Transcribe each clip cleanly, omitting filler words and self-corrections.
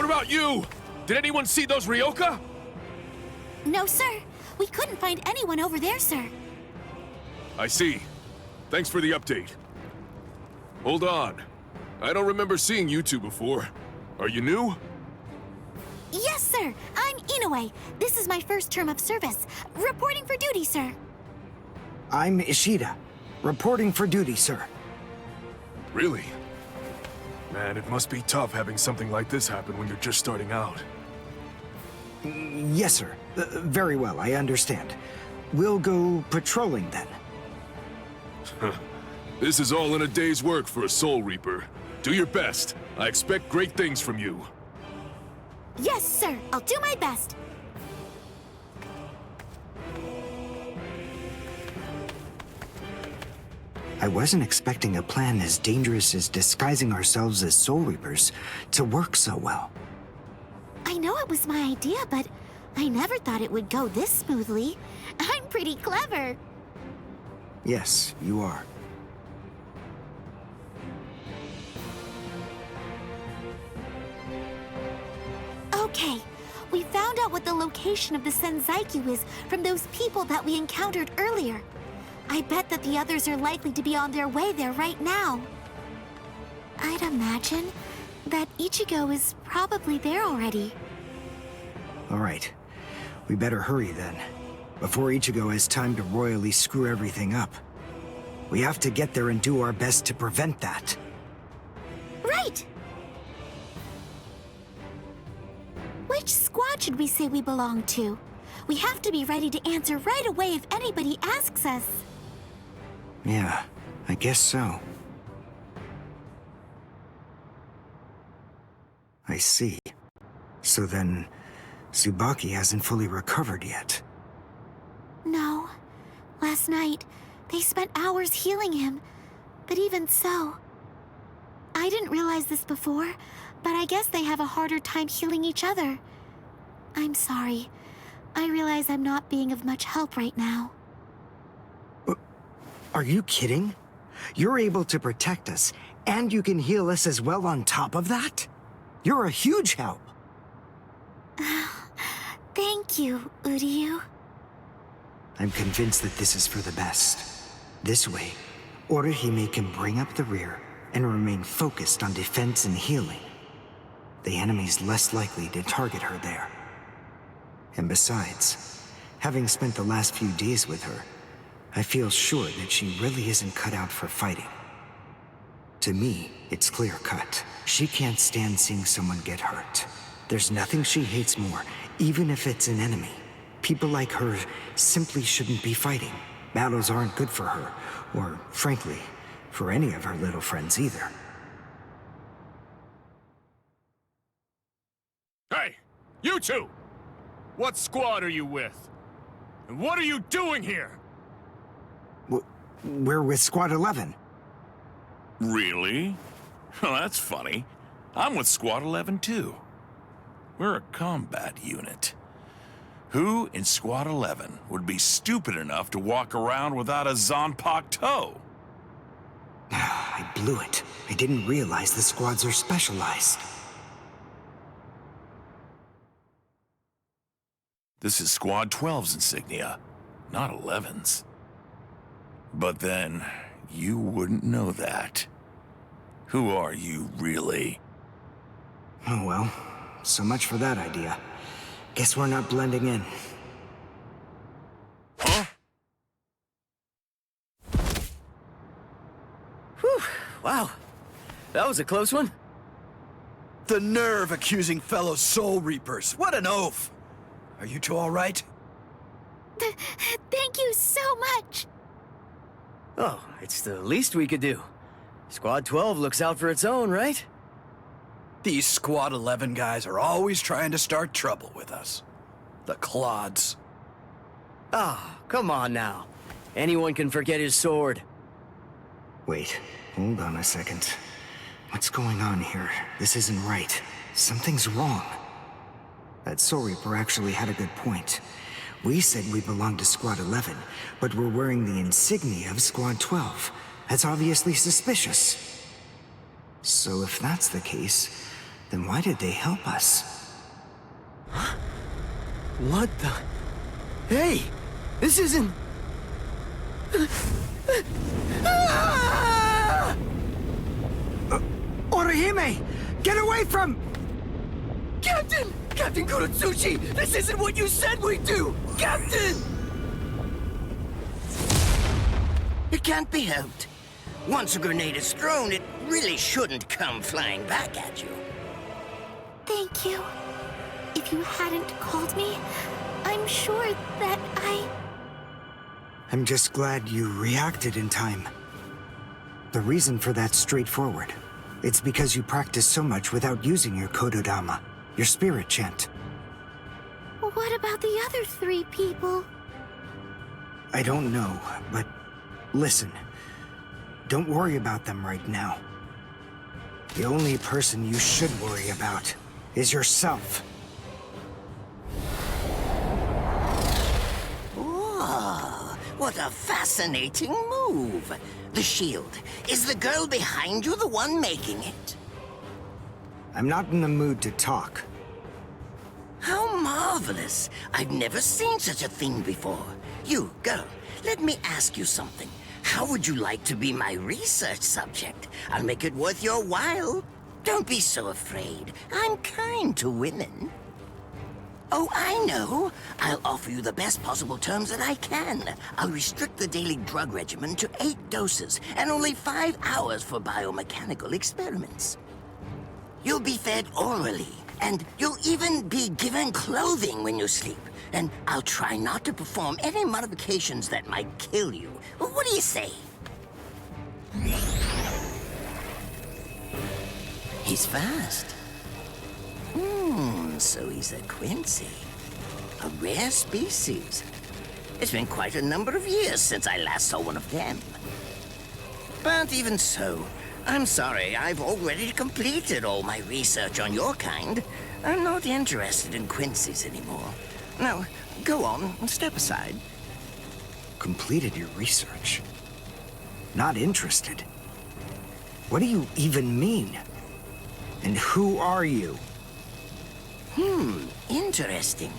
What about you? Did anyone see those Ryoka? No, sir. We couldn't find anyone over there, sir. I see. Thanks for the update. Hold on. I don't remember seeing you two before. Are you new? Yes, sir. I'm Inoue. This is my first term of service. Reporting for duty, sir. I'm Ishida. Reporting for duty, sir. Really? Man, it must be tough having something like this happen when you're just starting out. Yes, sir. Very well, I understand. We'll go patrolling then. This is all in a day's work for a Soul Reaper. Do your best. I expect great things from you. Yes, sir. I'll do my best. I wasn't expecting a plan as dangerous as disguising ourselves as Soul Reapers to work so well. I know it was my idea, but I never thought it would go this smoothly. I'm pretty clever. Yes, you are. Okay, we found out what the location of the Senzaikyu is from those people that we encountered earlier. I bet that the others are likely to be on their way there right now. I'd imagine that Ichigo is probably there already. All right. We better hurry then, before Ichigo has time to royally screw everything up. We have to get there and do our best to prevent that. Right! Which squad should we say we belong to? We have to be ready to answer right away if anybody asks us. Yeah, I guess so. I see. So then, Tsubaki hasn't fully recovered yet. No. Last night, they spent hours healing him. But even so... I didn't realize this before, but I guess they have a harder time healing each other. I'm sorry. I realize I'm not being of much help right now. Are you kidding? You're able to protect us, and you can heal us as well on top of that? You're a huge help. Thank you, Uryu. I'm convinced that this is for the best. This way, Orihime can bring up the rear and remain focused on defense and healing. The enemy's less likely to target her there. And besides, having spent the last few days with her, I feel sure that she really isn't cut out for fighting. To me, it's clear-cut. She can't stand seeing someone get hurt. There's nothing she hates more, even if it's an enemy. People like her simply shouldn't be fighting. Battles aren't good for her, or, frankly, for any of her little friends either. Hey, you two! What squad are you with? And what are you doing here? We're with Squad 11. Really? Well, that's funny. I'm with Squad 11 too. We're a combat unit. Who in Squad 11 would be stupid enough to walk around without a Zanpakuto toe? I blew it. I didn't realize the squads are specialized. This is Squad 12's insignia, not 11's. But then, you wouldn't know that. Who are you, really? Oh well, so much for that idea. Guess we're not blending in. Huh? Whew, wow. That was a close one. The nerve accusing fellow Soul Reapers. What an oaf! Are you two all right? Thank you so much! Oh, it's the least we could do. Squad 12 looks out for its own, right? These Squad 11 guys are always trying to start trouble with us. The clods. Ah, come on now. Anyone can forget his sword. Wait, hold on a second. What's going on here? This isn't right. Something's wrong. That Soul Reaper actually had a good point. We said we belonged to Squad 11, but we're wearing the insignia of Squad 12. That's obviously suspicious. So if that's the case, then why did they help us? What the? Hey! This isn't... Orihime! Get away from... Captain! Captain Kurotsuchi! This isn't what you said we'd do! Captain! It can't be helped. Once a grenade is thrown, it really shouldn't come flying back at you. Thank you. If you hadn't called me, I'm sure that I'm just glad you reacted in time. The reason for that's straightforward. It's because you practiced so much without using your Kododama, your spirit chant. What about the other 3 people? I don't know, but listen. Don't worry about them right now. The only person you should worry about is yourself. Oh, what a fascinating move. The shield. Is the girl behind you the one making it? I'm not in the mood to talk. How marvelous. I've never seen such a thing before. You, girl, let me ask you something. How would you like to be my research subject? I'll make it worth your while. Don't be so afraid. I'm kind to women. Oh, I know. I'll offer you the best possible terms that I can. I'll restrict the daily drug regimen to 8 doses and only 5 hours for biomechanical experiments. You'll be fed orally, and you'll even be given clothing when you sleep. And I'll try not to perform any modifications that might kill you. What do you say? He's fast. So he's a Quincy. A rare species. It's been quite a number of years since I last saw one of them. But even so, I'm sorry, I've already completed all my research on your kind. I'm not interested in Quincy's anymore. Now, go on, step aside. Completed your research? Not interested? What do you even mean? And who are you? Interesting.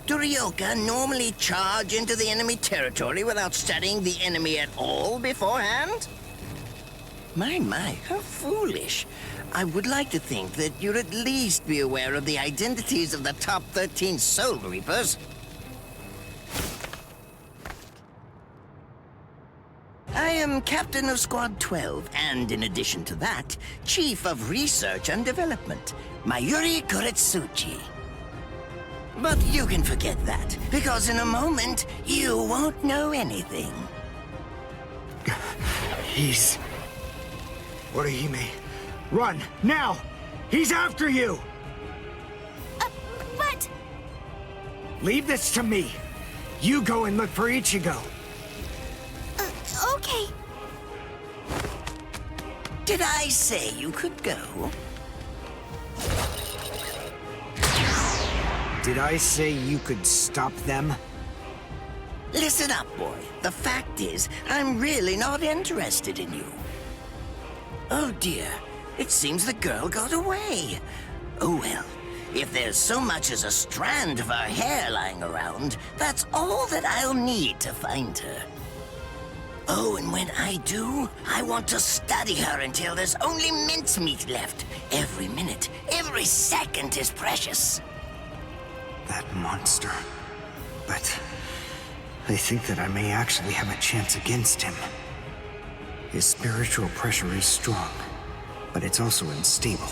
Do Ryoka normally charge into the enemy territory without studying the enemy at all beforehand? My, how foolish. I would like to think that you'd at least be aware of the identities of the top 13 Soul Reapers. I am Captain of Squad 12, and in addition to that, Chief of Research and Development, Mayuri Kuretsuchi. But you can forget that, because in a moment, you won't know anything. He's... Orihime, run, now! He's after you! But... Leave this to me. You go and look for Ichigo. Okay. Did I say you could go? Did I say you could stop them? Listen up, boy. The fact is, I'm really not interested in you. Oh dear, it seems the girl got away. Oh well, if there's so much as a strand of her hair lying around, that's all that I'll need to find her. Oh, and when I do, I want to study her until there's only mincemeat left. Every minute, every second is precious. That monster. But I think that I may actually have a chance against him. His spiritual pressure is strong, but it's also unstable,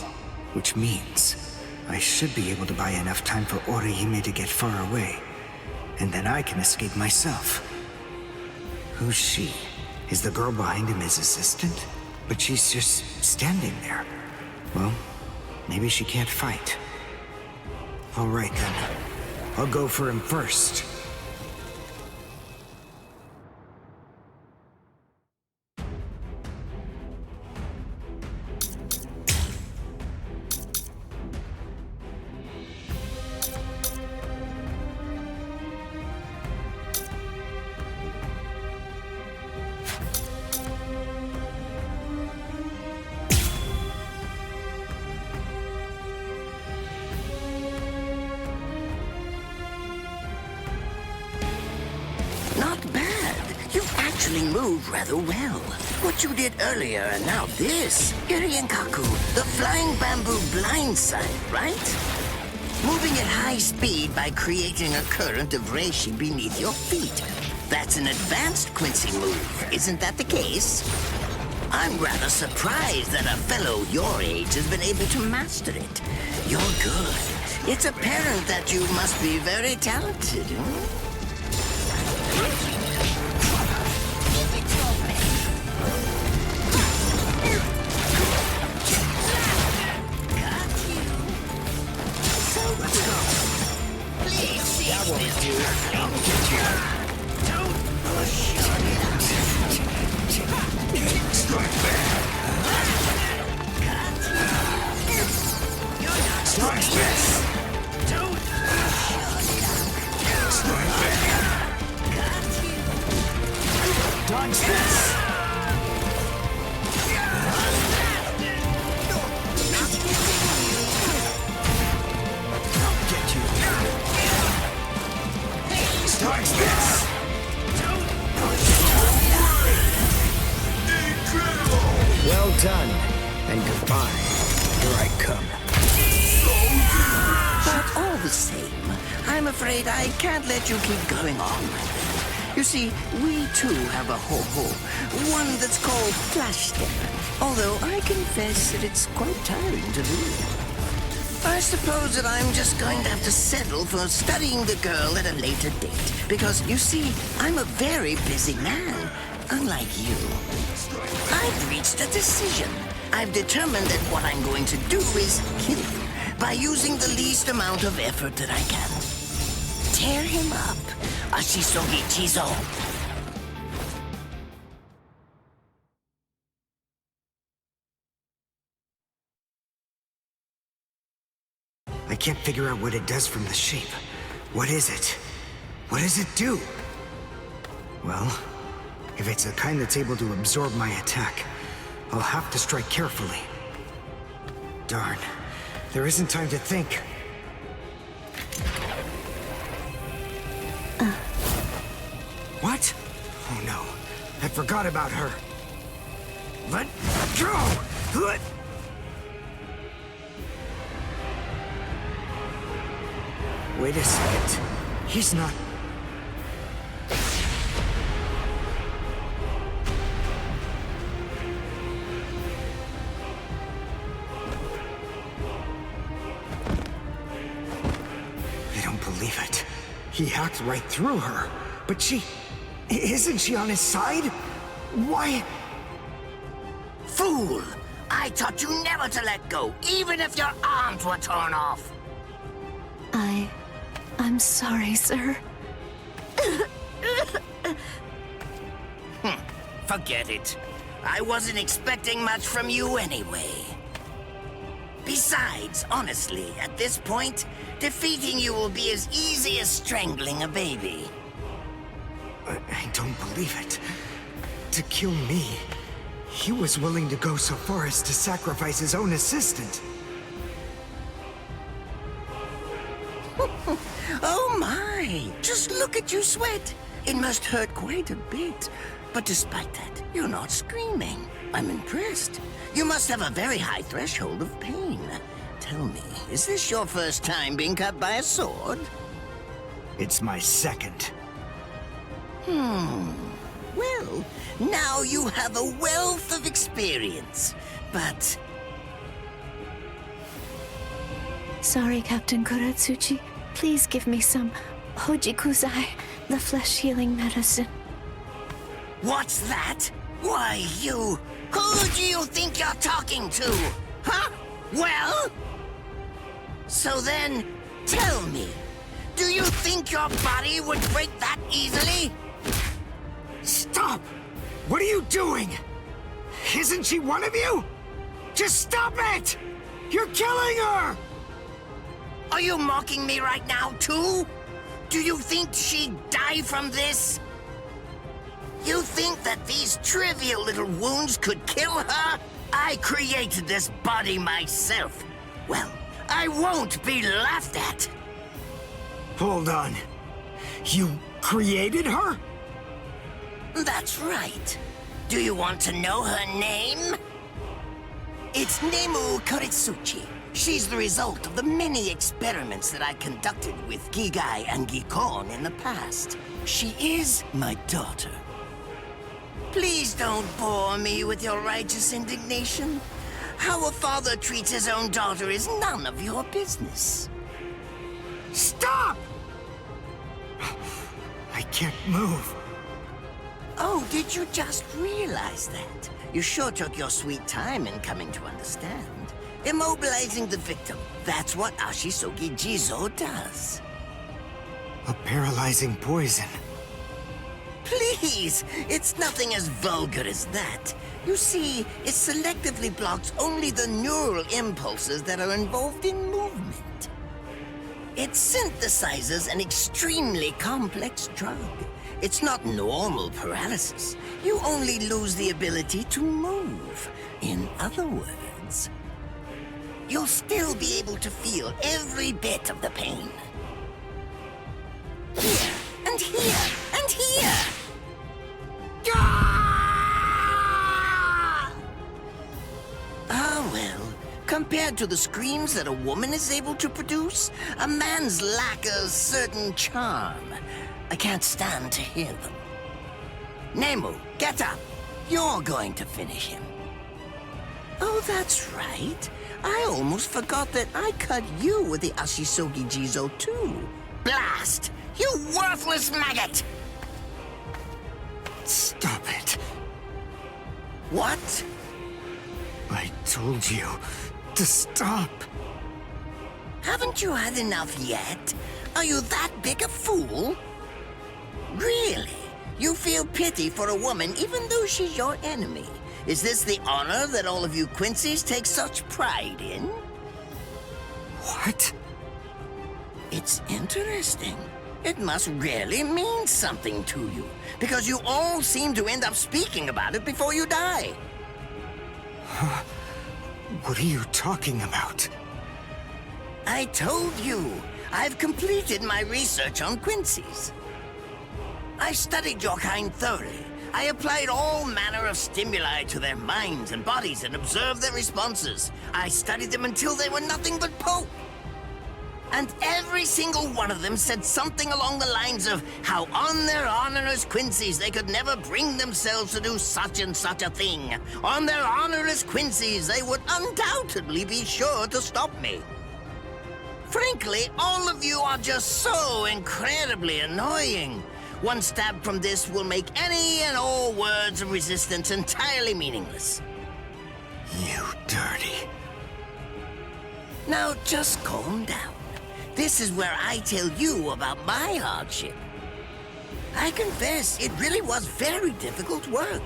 which means I should be able to buy enough time for Orihime to get far away, and then I can escape myself. Who's she? Is the girl behind him his assistant? But she's just standing there. Well, maybe she can't fight. All right then. I'll go for him first. healing move rather well. What you did earlier and now this. Irienkaku, the flying bamboo blindside, right? Moving at high speed by creating a current of reishi beneath your feet. That's an advanced Quincy move, isn't that the case? I'm rather surprised that a fellow your age has been able to master it. You're good. It's apparent that you must be very talented, Well done, and goodbye. Here I come. But all the same, I'm afraid I can't let you keep going on like that. You see, we too have a ho-ho, one that's called Flash Step, although I confess that it's quite tiring to do. I suppose that I'm just going to have to settle for studying the girl at a later date, because, you see, I'm a very busy man, unlike you. I've reached a decision. I've determined that what I'm going to do is kill him by using the least amount of effort that I can. Tear him up. Ashisogi Chizo. I can't figure out what it does from the shape. What is it? What does it do? Well, if it's the kind that's able to absorb my attack, I'll have to strike carefully. Darn. There isn't time to think. What? Oh no. I forgot about her. Let go! Let... Wait a second. He's not... I don't believe it. He hacked right through her. But she... Isn't she on his side? Why... Fool! I taught you never to let go, even if your arms were torn off. I'm sorry, sir. Forget it. I wasn't expecting much from you anyway. Besides, honestly, at this point, defeating you will be as easy as strangling a baby. I don't believe it. To kill me, he was willing to go so far as to sacrifice his own assistant. Oh my! Just look at you sweat! It must hurt quite a bit. But despite that, you're not screaming. I'm impressed. You must have a very high threshold of pain. Tell me, is this your first time being cut by a sword? It's my second. Well, now you have a wealth of experience. But... Sorry, Captain Kuratsuchi. Please give me some Hojikuzai, the flesh-healing medicine. What's that? Why, you... Who do you think you're talking to? Huh? Well? So then, tell me, do you think your body would break that easily? Stop! What are you doing? Isn't she one of you? Just stop it! You're killing her! Are you mocking me right now, too? Do you think she'd die from this? You think that these trivial little wounds could kill her? I created this body myself. Well, I won't be laughed at. Hold on. You created her? That's right. Do you want to know her name? It's Nemu Koritsuchi. She's the result of the many experiments that I conducted with Gigai and Gikon in the past. She is my daughter. Please don't bore me with your righteous indignation. How a father treats his own daughter is none of your business. Stop! I can't move. Oh, did you just realize that? You sure took your sweet time in coming to understand. Immobilizing the victim, that's what Ashisogi Jizo does. A paralyzing poison. Please, it's nothing as vulgar as that. You see, it selectively blocks only the neural impulses that are involved in movement. It synthesizes an extremely complex drug. It's not normal paralysis. You only lose the ability to move. In other words, you'll still be able to feel every bit of the pain. Here, and here, and here! Ah, well, compared to the screams that a woman is able to produce, a man's lack a certain charm. I can't stand to hear them. Nemu, get up. You're going to finish him. Oh, that's right. I almost forgot that I cut you with the Ashisogi Jizo too. Blast! You worthless maggot! Stop it. What? I told you to stop. Haven't you had enough yet? Are you that big a fool? Really? You feel pity for a woman even though she's your enemy? Is this the honor that all of you Quincy's take such pride in? What? It's interesting. It must really mean something to you, because you all seem to end up speaking about it before you die. What are you talking about? I told you, I've completed my research on Quincy's. I studied your kind thoroughly. I applied all manner of stimuli to their minds and bodies and observed their responses. I studied them until they were nothing but pulp. And every single one of them said something along the lines of how on their honor as Quincy's they could never bring themselves to do such and such a thing. On their honor as Quincy's they would undoubtedly be sure to stop me. Frankly, all of you are just so incredibly annoying. One stab from this will make any and all words of resistance entirely meaningless. You dirty. Now just calm down. This is where I tell you about my hardship. I confess, it really was very difficult work.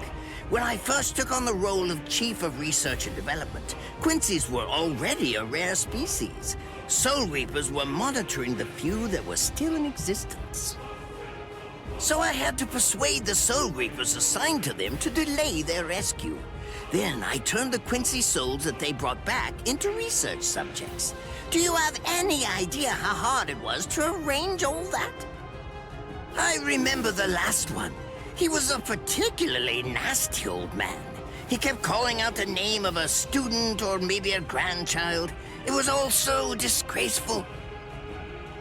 When I first took on the role of Chief of Research and Development, Quincy's were already a rare species. Soul Reapers were monitoring the few that were still in existence. So I had to persuade the Soul Reapers assigned to them to delay their rescue. Then I turned the Quincy souls that they brought back into research subjects. Do you have any idea how hard it was to arrange all that? I remember the last one. He was a particularly nasty old man. He kept calling out the name of a student or maybe a grandchild. It was all so disgraceful.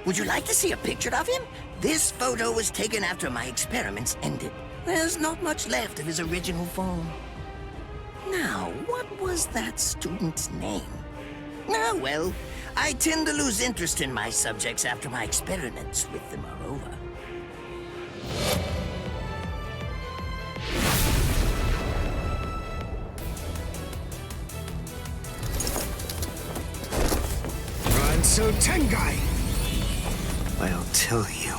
Would you like to see a picture of him? This photo was taken after my experiments ended. There's not much left of his original form. Now, what was that student's name? Ah, well, I tend to lose interest in my subjects after my experiments with them are over. Ranso Tengai! I'll tell you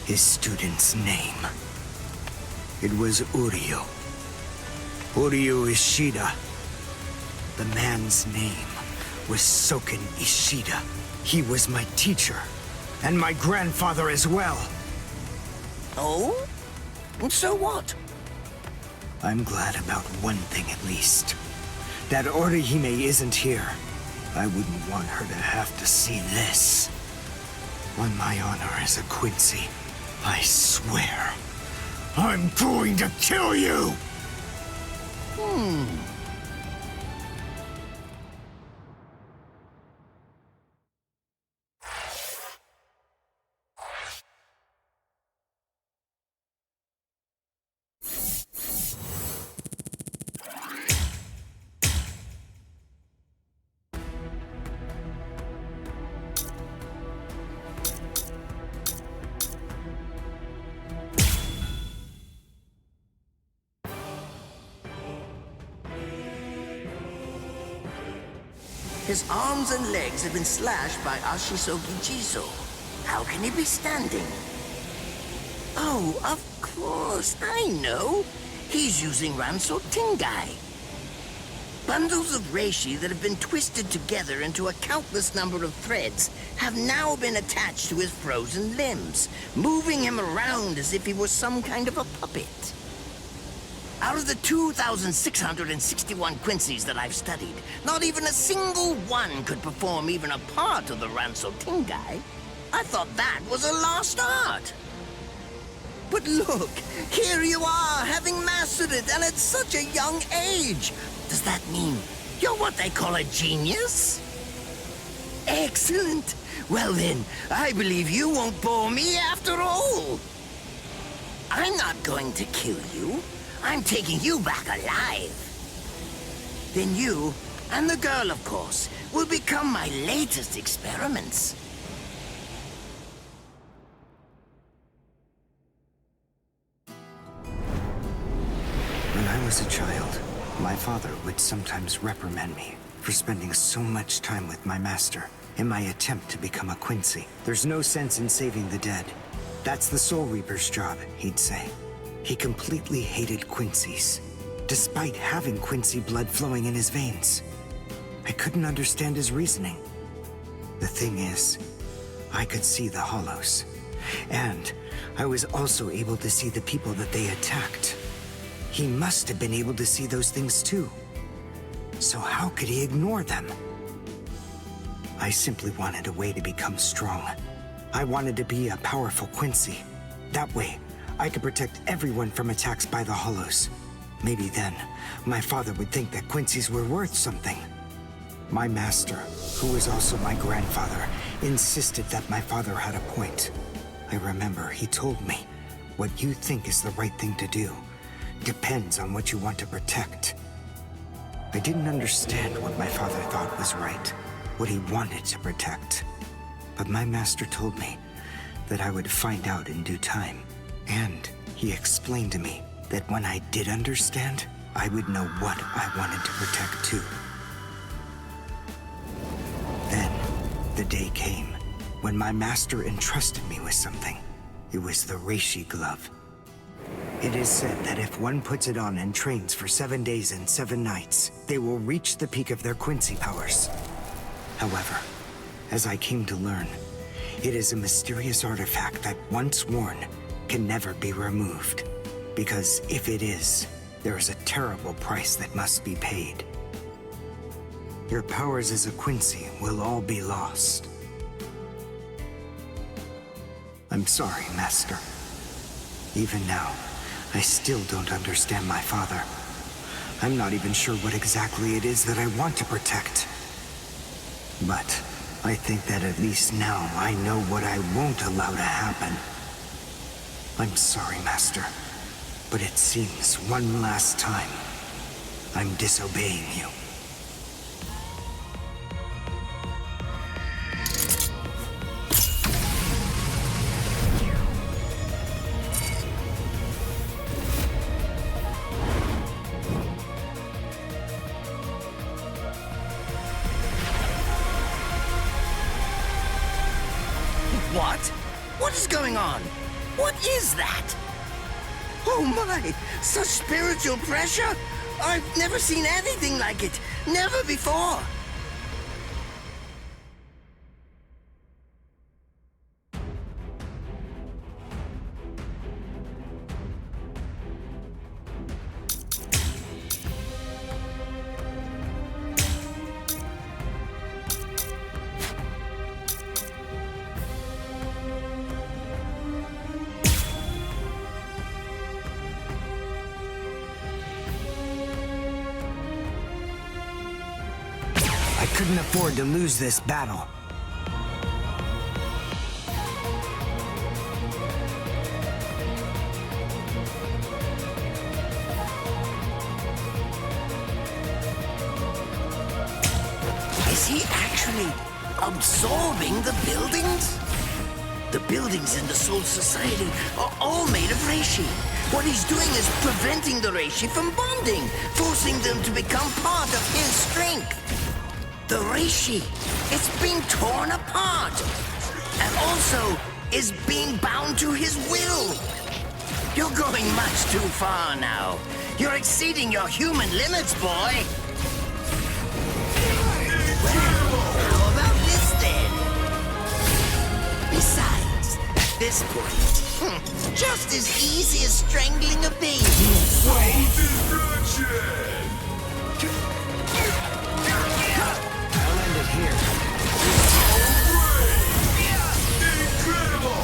his student's name. It was Uryu. Uryu Ishida. The man's name was Soken Ishida. He was my teacher, and my grandfather as well. Oh? And so what? I'm glad about one thing at least. That Orihime isn't here. I wouldn't want her to have to see this. On my honor as a Quincy, I swear, I'm going to kill you! His arms and legs have been slashed by Ashisogi Jizo. How can he be standing? Oh, of course, I know. He's using Ranso Tingai. Bundles of reishi that have been twisted together into a countless number of threads have now been attached to his frozen limbs, moving him around as if he was some kind of a puppet. Out of the 2,661 Quincy's that I've studied, not even a single one could perform even a part of the Ranso Tingai. I thought that was a lost art. But look, here you are, having mastered it, and at such a young age. Does that mean you're what they call a genius? Excellent. Well then, I believe you won't bore me after all. I'm not going to kill you. I'm taking you back alive. Then you, and the girl, of course, will become my latest experiments. When I was a child, my father would sometimes reprimand me for spending so much time with my master in my attempt to become a Quincy. There's no sense in saving the dead. That's the Soul Reaper's job, he'd say. He completely hated Quincy's, despite having Quincy blood flowing in his veins. I couldn't understand his reasoning. The thing is, I could see the hollows, and I was also able to see the people that they attacked. He must have been able to see those things too. So how could he ignore them? I simply wanted a way to become strong. I wanted to be a powerful Quincy. That way, I could protect everyone from attacks by the hollows. Maybe then, my father would think that Quincy's were worth something. My master, who was also my grandfather, insisted that my father had a point. I remember he told me, what you think is the right thing to do depends on what you want to protect. I didn't understand what my father thought was right, what he wanted to protect. But my master told me that I would find out in due time. And he explained to me that when I did understand, I would know what I wanted to protect too. Then, the day came when my master entrusted me with something. It was the reishi glove. It is said that if one puts it on and trains for 7 days and 7 nights, they will reach the peak of their Quincy powers. However, as I came to learn, it is a mysterious artifact that once worn, can never be removed, because if it is, there is a terrible price that must be paid. Your powers as a Quincy will all be lost. I'm sorry, Master. Even now, I still don't understand my father. I'm not even sure what exactly it is that I want to protect. But I think that at least now I know what I won't allow to happen. I'm sorry, Master, but it seems one last time, I'm disobeying you. What? What is going on? What is that? Oh my! Such spiritual pressure? I've never seen anything like it. Never before. I couldn't afford to lose this battle. Is he actually absorbing the buildings? The buildings in the Soul Society are all made of reishi. What he's doing is preventing the reishi from bonding, forcing them to become part of his strength. The reishi, it's being torn apart, and also is being bound to his will. You're going much too far now. You're exceeding your human limits, boy. How about this then? Besides, at this point, just as easy as strangling a baby. I'll end it here.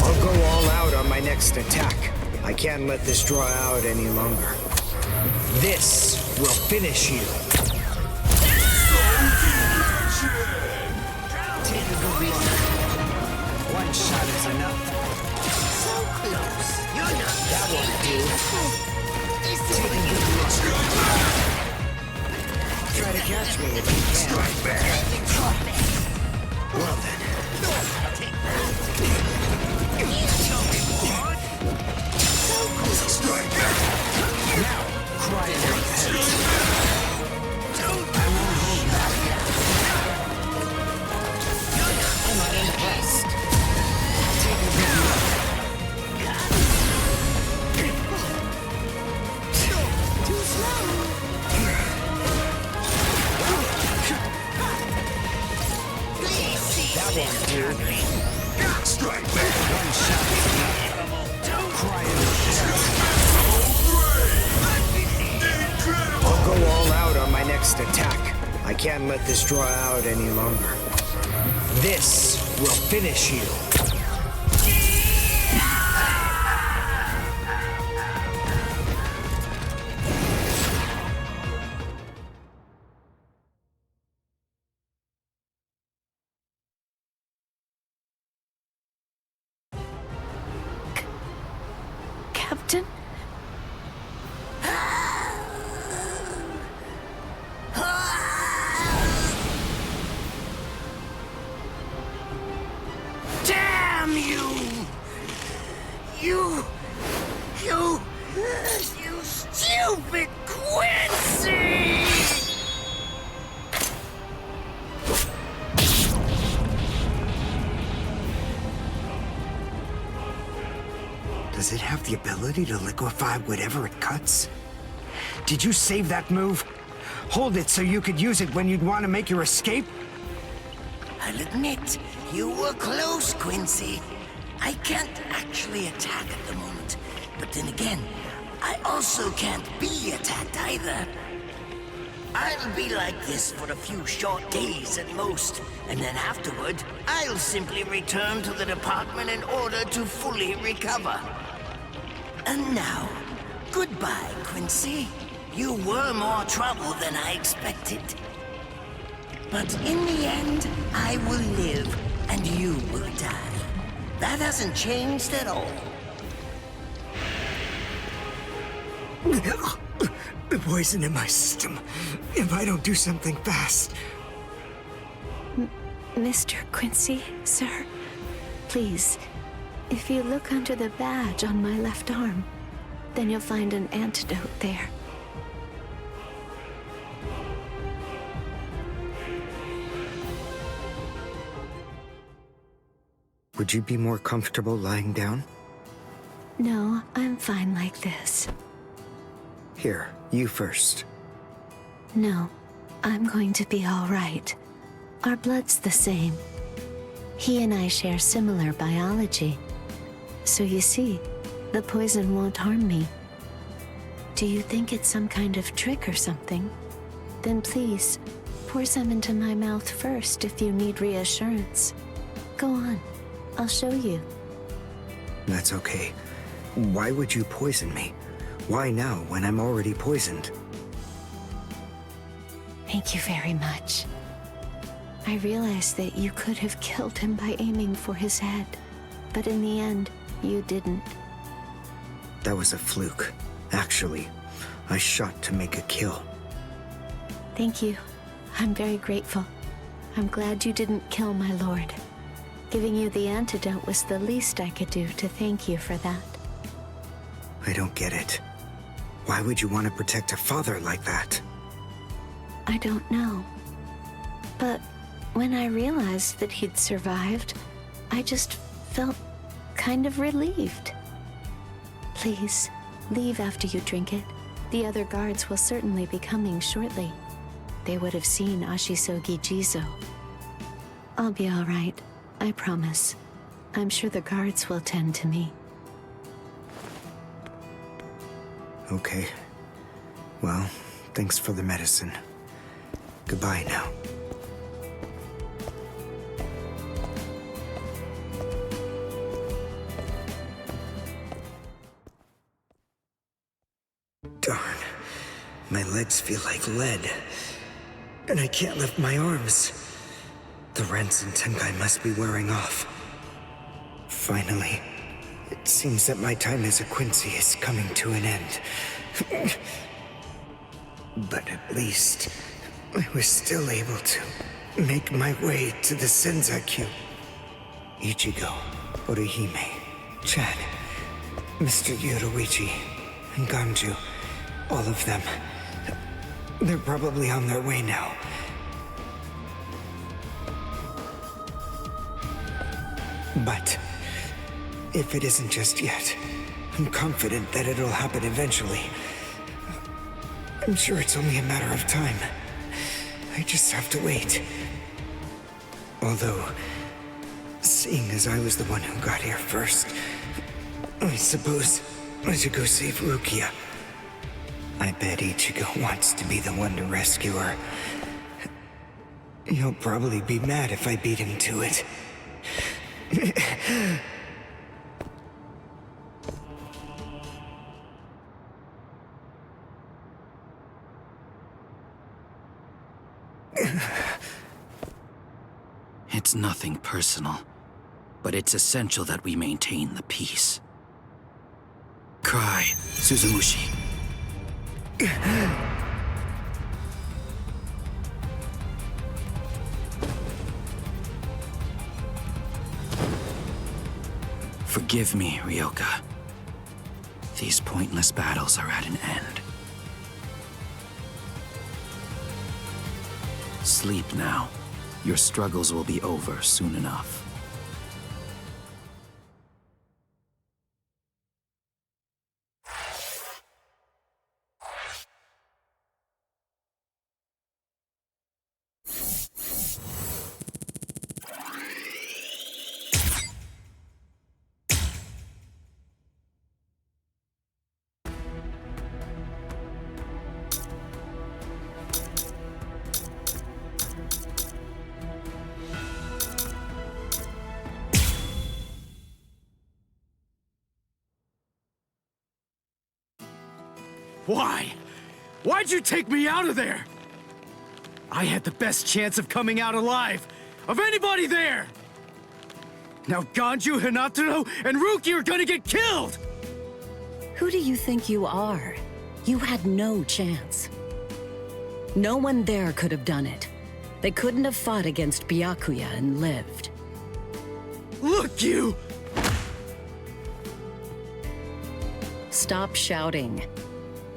I'll go all out on my next attack. I can't let this draw out any longer. This will finish you. Take a good look. One shot is enough. So close. You're not That won't do. This is Take a good look. Try to catch me if you can. Strike back. Well then. Strike back. Now, cry in your heads. I won't hold back. I'm not impressed. Take a good look. Too slow. That won't do. Strike back. One shot is enough. Cry in your heads. I'll go all out on my next attack. I can't let this draw out any longer. This will finish you. Captain? Damn you! You stupid Quincy! Does it have the ability to liquefy whatever it cuts? Did you save that move? Hold it so you could use it when you'd want to make your escape? I'll admit, you were close, Quincy. I can't actually attack at the moment, but then again, I also can't be attacked either. I'll be like this for a few short days at most, and then afterward, I'll simply return to the department in order to fully recover. And now, goodbye, Quincy. You were more trouble than I expected. But in the end, I will live, and you will die. That hasn't changed at all. The poison in my system. If I don't do something fast. Mr. Quincy, sir, please, if you look under the badge on my left arm, then you'll find an antidote there. Would you be more comfortable lying down? No, I'm fine like this. Here, you first. No, I'm going to be all right. Our blood's the same. He and I share similar biology. So you see, the poison won't harm me. Do you think it's some kind of trick or something? Then please, pour some into my mouth first if you need reassurance. Go on, I'll show you. That's okay. Why would you poison me? Why now when I'm already poisoned? Thank you very much. I realized that you could have killed him by aiming for his head. But in the end, you didn't. That was a fluke. Actually, I shot to make a kill. Thank you. I'm very grateful. I'm glad you didn't kill my lord. Giving you the antidote was the least I could do to thank you for that. I don't get it. Why would you want to protect a father like that? I don't know. But when I realized that he'd survived, I just felt kind of relieved. Please, leave after you drink it. The other guards will certainly be coming shortly. They would have seen Ashisogi Jizo. I'll be all right, I promise. I'm sure the guards will tend to me. Okay. Well, thanks for the medicine. Goodbye now. Darn. My legs feel like lead. And I can't lift my arms. The rents in Tenkai must be wearing off. Finally, it seems that my time as a Quincy is coming to an end. But at least, I was still able to make my way to the Senzakyu. Ichigo, Orihime, Chad, Mr. Yoruichi, and Ganju, all of them. They're probably on their way now. But if it isn't just yet, I'm confident that it'll happen eventually. I'm sure it's only a matter of time. I just have to wait. Although, seeing as I was the one who got here first, I suppose I should go save Rukia. I bet Ichigo wants to be the one to rescue her. He'll probably be mad if I beat him to it. It's nothing personal, but it's essential that we maintain the peace. Cry, Suzumushi. Forgive me, Ryoka. These pointless battles are at an end. Sleep now. Your struggles will be over soon enough. Why? Why'd you take me out of there? I had the best chance of coming out alive, of anybody there! Now Ganju, Hinataro, and Ruki are gonna get killed! Who do you think you are? You had no chance. No one there could have done it. They couldn't have fought against Byakuya and lived. Look, you! Stop shouting.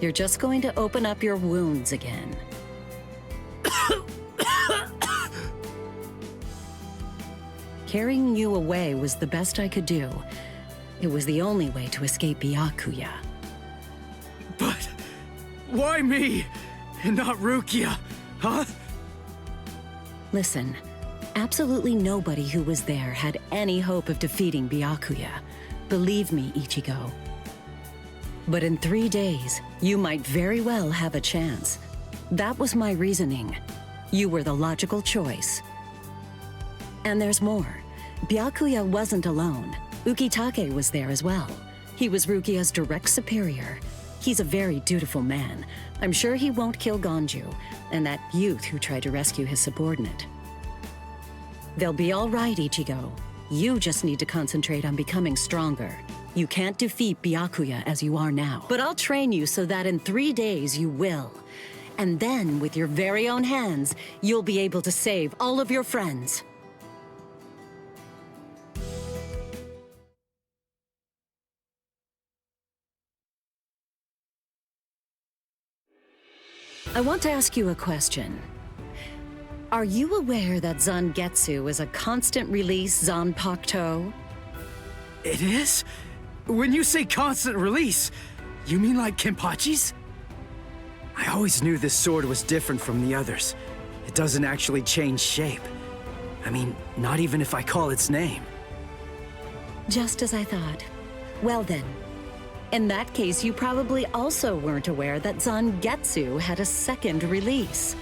You're just going to open up your wounds again. Carrying you away was the best I could do. It was the only way to escape Byakuya. But why me and not Rukia, huh? Listen, absolutely nobody who was there had any hope of defeating Byakuya. Believe me, Ichigo. But in 3 days, you might very well have a chance. That was my reasoning. You were the logical choice. And there's more. Byakuya wasn't alone. Ukitake was there as well. He was Rukia's direct superior. He's a very dutiful man. I'm sure he won't kill Ganju, and that youth who tried to rescue his subordinate. They'll be all right, Ichigo. You just need to concentrate on becoming stronger. You can't defeat Byakuya as you are now. But I'll train you so that in 3 days you will. And then, with your very own hands, you'll be able to save all of your friends. I want to ask you a question. Are you aware that Zangetsu is a constant release Zanpakuto? It is? When you say constant release, you mean like Kenpachi's? I always knew this sword was different from the others. It doesn't actually change shape. I mean, not even if I call its name. Just as I thought. Well then, in that case, you probably also weren't aware that Zangetsu had a second release.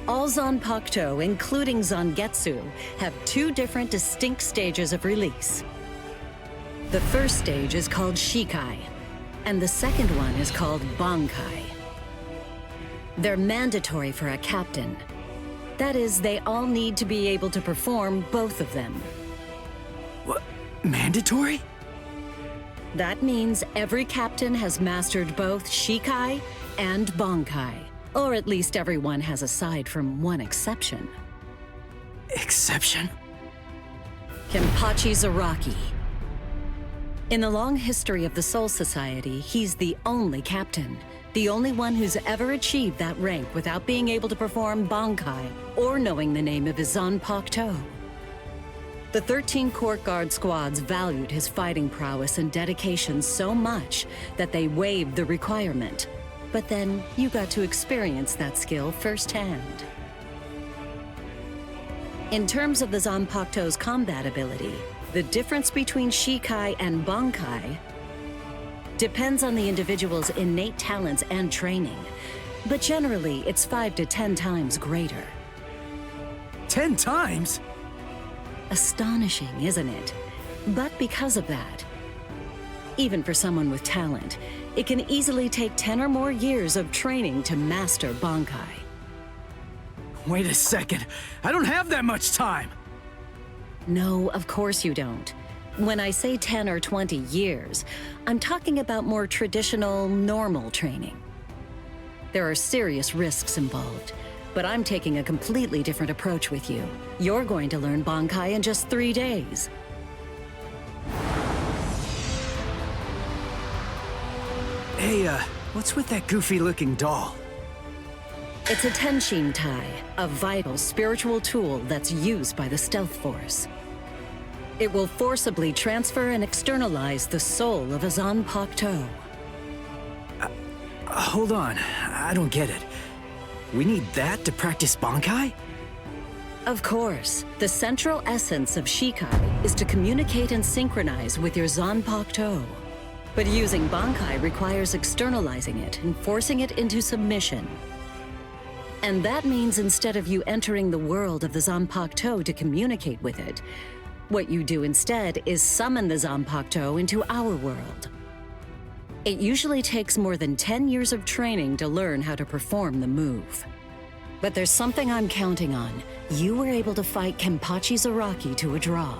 All Zanpakuto, including Zangetsu, have 2 different distinct stages of release. The first stage is called Shikai, and the second one is called Bankai. They're mandatory for a captain. That is, they all need to be able to perform both of them. What? Mandatory? That means every captain has mastered both Shikai and Bankai. Or at least everyone has aside from one exception. Exception? Kenpachi Zaraki. In the long history of the Soul Society, he's the only captain. The only one who's ever achieved that rank without being able to perform Bankai or knowing the name of his Zanpakuto. The 13 Court Guard squads valued his fighting prowess and dedication so much that they waived the requirement. But then you got to experience that skill firsthand. In terms of the Zanpakuto's combat ability, the difference between Shikai and Bankai depends on the individual's innate talents and training, but generally it's 5 to 10 times greater. 10 times? Astonishing, isn't it? But because of that, even for someone with talent, it can easily take 10 or more years of training to master Bankai. Wait a second, I don't have that much time! No, of course you don't. When I say 10 or 20 years, I'm talking about more traditional, normal training. There are serious risks involved, but I'm taking a completely different approach with you. You're going to learn Bankai in just 3 days. Hey, what's with that goofy-looking doll? It's a Tenshin Tai, a vital spiritual tool that's used by the Stealth Force. It will forcibly transfer and externalize the soul of a Zanpakuto. Hold on, I don't get it. We need that to practice Bankai? Of course. The central essence of Shikai is to communicate and synchronize with your Zanpakuto. But using Bankai requires externalizing it and forcing it into submission. And that means instead of you entering the world of the Zanpakuto to communicate with it, what you do instead is summon the Zanpakuto into our world. It usually takes more than 10 years of training to learn how to perform the move. But there's something I'm counting on. You were able to fight Kenpachi Zaraki to a draw.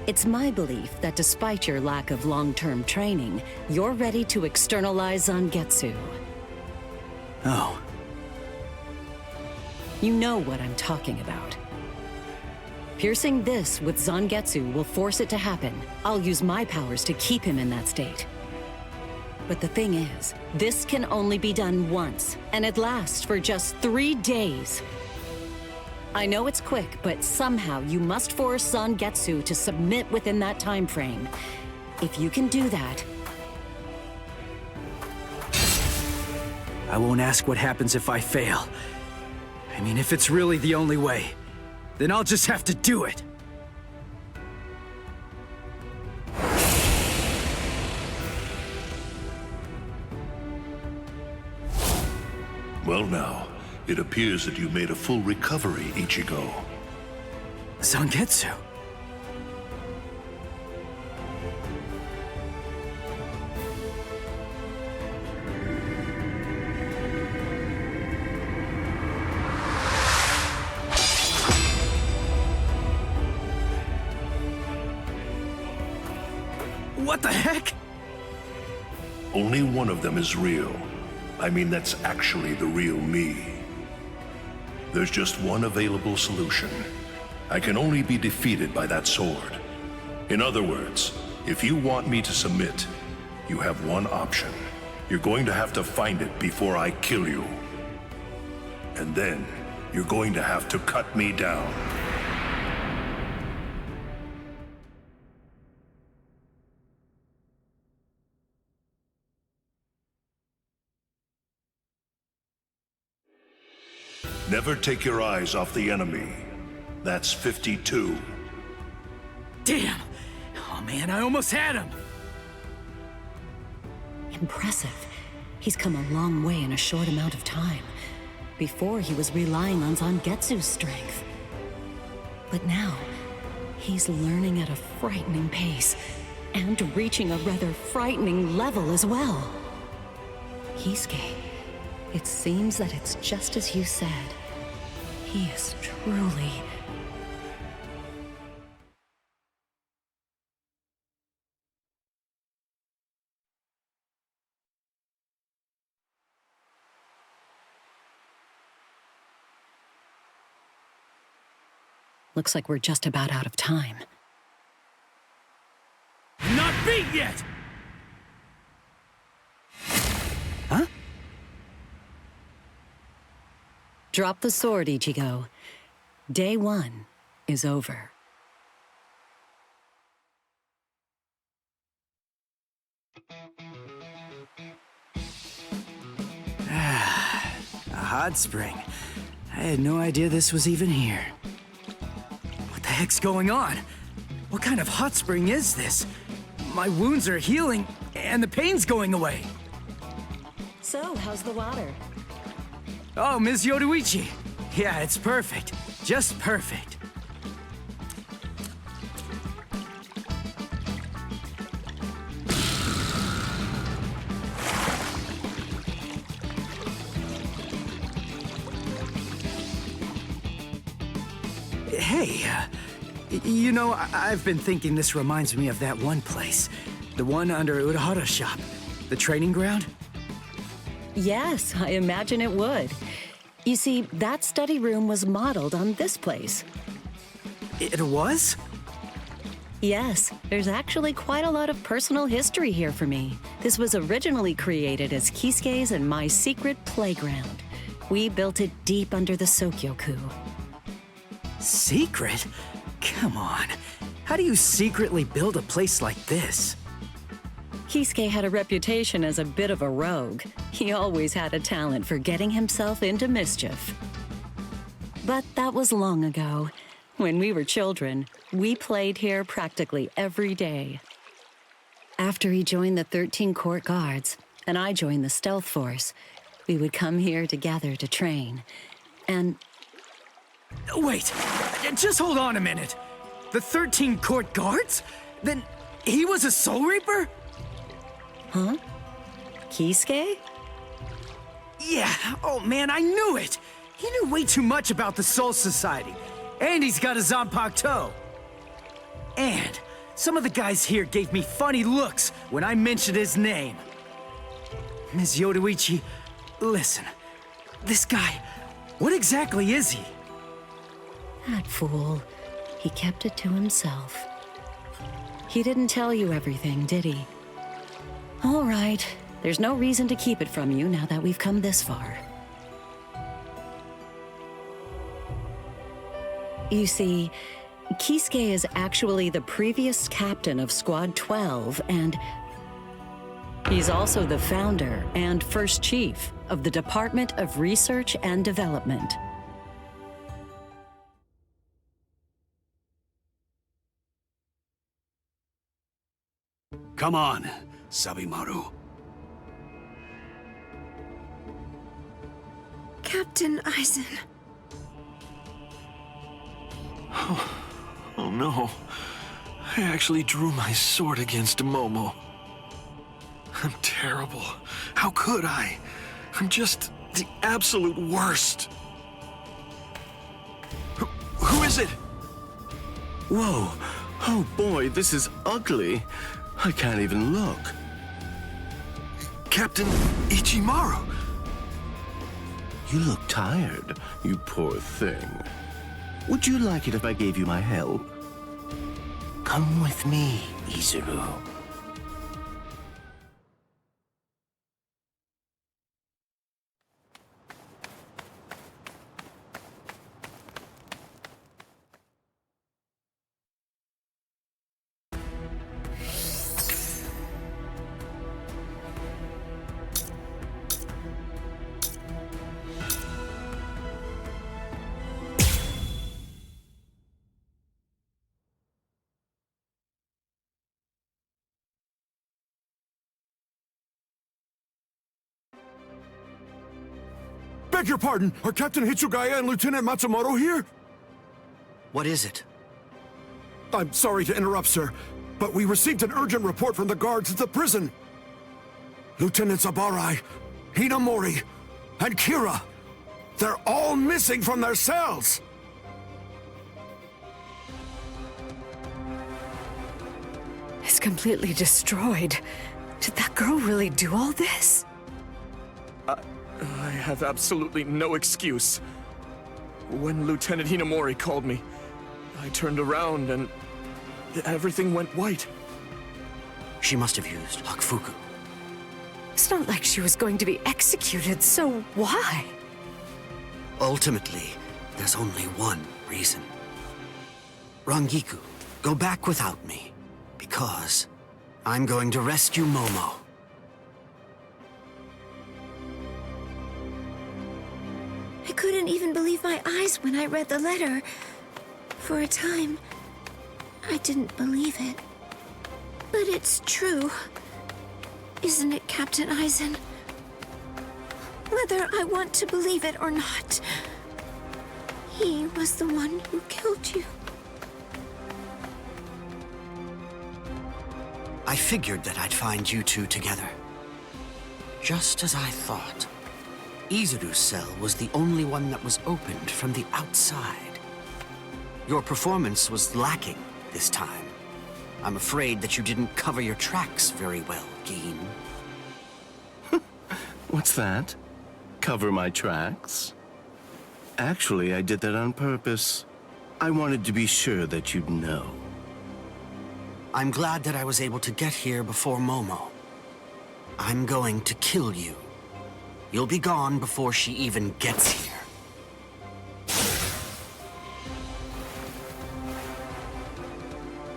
It's my belief that despite your lack of long-term training, you're ready to externalize Zangetsu. Oh. You know what I'm talking about. Piercing this with Zangetsu will force it to happen. I'll use my powers to keep him in that state. But the thing is, this can only be done once, and it lasts for just 3 days. I know it's quick, but somehow you must force Zangetsu to submit within that time frame. If you can do that... I won't ask what happens if I fail. I mean, if it's really the only way, then I'll just have to do it. Well now, it appears that you made a full recovery, Ichigo. Zangetsu. Only one of them is real. I mean, that's actually the real me. There's just one available solution. I can only be defeated by that sword. In other words, if you want me to submit, you have one option. You're going to have to find it before I kill you. And then, you're going to have to cut me down. Never take your eyes off the enemy. That's 52. Damn! Oh man, I almost had him! Impressive. He's come a long way in a short amount of time. Before, he was relying on Zangetsu's strength. But now, he's learning at a frightening pace, and reaching a rather frightening level as well. Kisuke, it seems that it's just as you said. He is truly... Looks like we're just about out of time. Not beat yet! Huh? Drop the sword, Ichigo. Day 1 is over. A hot spring. I had no idea this was even here. What the heck's going on? What kind of hot spring is this? My wounds are healing, and the pain's going away. So, how's the water? Oh, Ms. Yoruichi. Yeah, it's perfect. Just perfect. Hey, you know, I've been thinking this reminds me of that one place. The one under Urahara's shop. The training ground? Yes, I imagine it would. You see, that study room was modeled on this place. It was? Yes, there's actually quite a lot of personal history here for me. This was originally created as Kisuke's and my secret playground. We built it deep under the Sokyoku. Secret? Come on. How do you secretly build a place like this? Kisuke had a reputation as a bit of a rogue. He always had a talent for getting himself into mischief. But that was long ago. When we were children, we played here practically every day. After he joined the 13 Court Guards, and I joined the Stealth Force, we would come here together to train. And... Wait, just hold on a minute. The 13 Court Guards? Then he was a Soul Reaper? Huh? Kisuke? Yeah, oh man, I knew it! He knew way too much about the Soul Society. And he's got a Zanpakuto. And some of the guys here gave me funny looks when I mentioned his name. Ms. Yoruichi, listen. This guy, what exactly is he? That fool. He kept it to himself. He didn't tell you everything, did he? All right. There's no reason to keep it from you now that we've come this far. You see, Kisuke is actually the previous captain of Squad 12, and he's also the founder and first chief of the Department of Research and Development. Come on, Sabimaru. Captain Aizen. Oh no. I actually drew my sword against Momo. I'm terrible. How could I? I'm just the absolute worst. Who is it? Whoa. Oh boy, this is ugly. I can't even look. Captain Ichimaru. You look tired, you poor thing. Would you like it if I gave you my help? Come with me, Izuru. Beg your pardon, are Captain Hitsugaya and Lieutenant Matsumoto here? What is it? I'm sorry to interrupt, sir, but we received an urgent report from the guards at the prison. Lieutenant Sabarai, Hinamori, and Kira, they're all missing from their cells! It's completely destroyed. Did that girl really do all this? I have absolutely no excuse. When Lieutenant Hinamori called me, I turned around and everything went white. She must have used Hakufuku. It's not like she was going to be executed, so why? Ultimately, there's only one reason. Rangiku, go back without me, because I'm going to rescue Momo. I couldn't even believe my eyes when I read the letter. For a time, I didn't believe it. But it's true. Isn't it, Captain Aizen? Whether I want to believe it or not, he was the one who killed you. I figured that I'd find you two together. Just as I thought. Izuru's cell was the only one that was opened from the outside. Your performance was lacking this time. I'm afraid that you didn't cover your tracks very well, Gin. What's that? Cover my tracks? Actually, I did that on purpose. I wanted to be sure that you'd know. I'm glad that I was able to get here before Momo. I'm going to kill you. You'll be gone before she even gets here.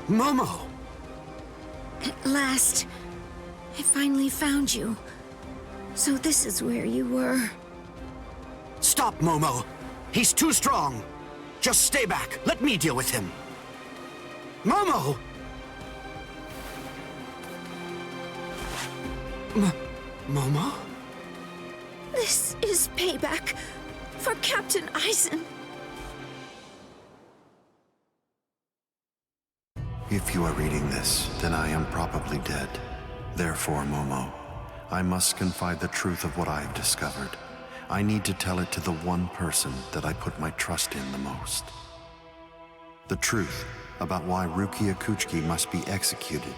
Momo! At last, I finally found you. So this is where you were. Stop, Momo! He's too strong! Just stay back. Let me deal with him. Momo! Momo? This is payback for Captain Aizen. If you are reading this, then I am probably dead. Therefore, Momo, I must confide the truth of what I have discovered. I need to tell it to the one person that I put my trust in the most. The truth about why Rukia Kuchiki must be executed,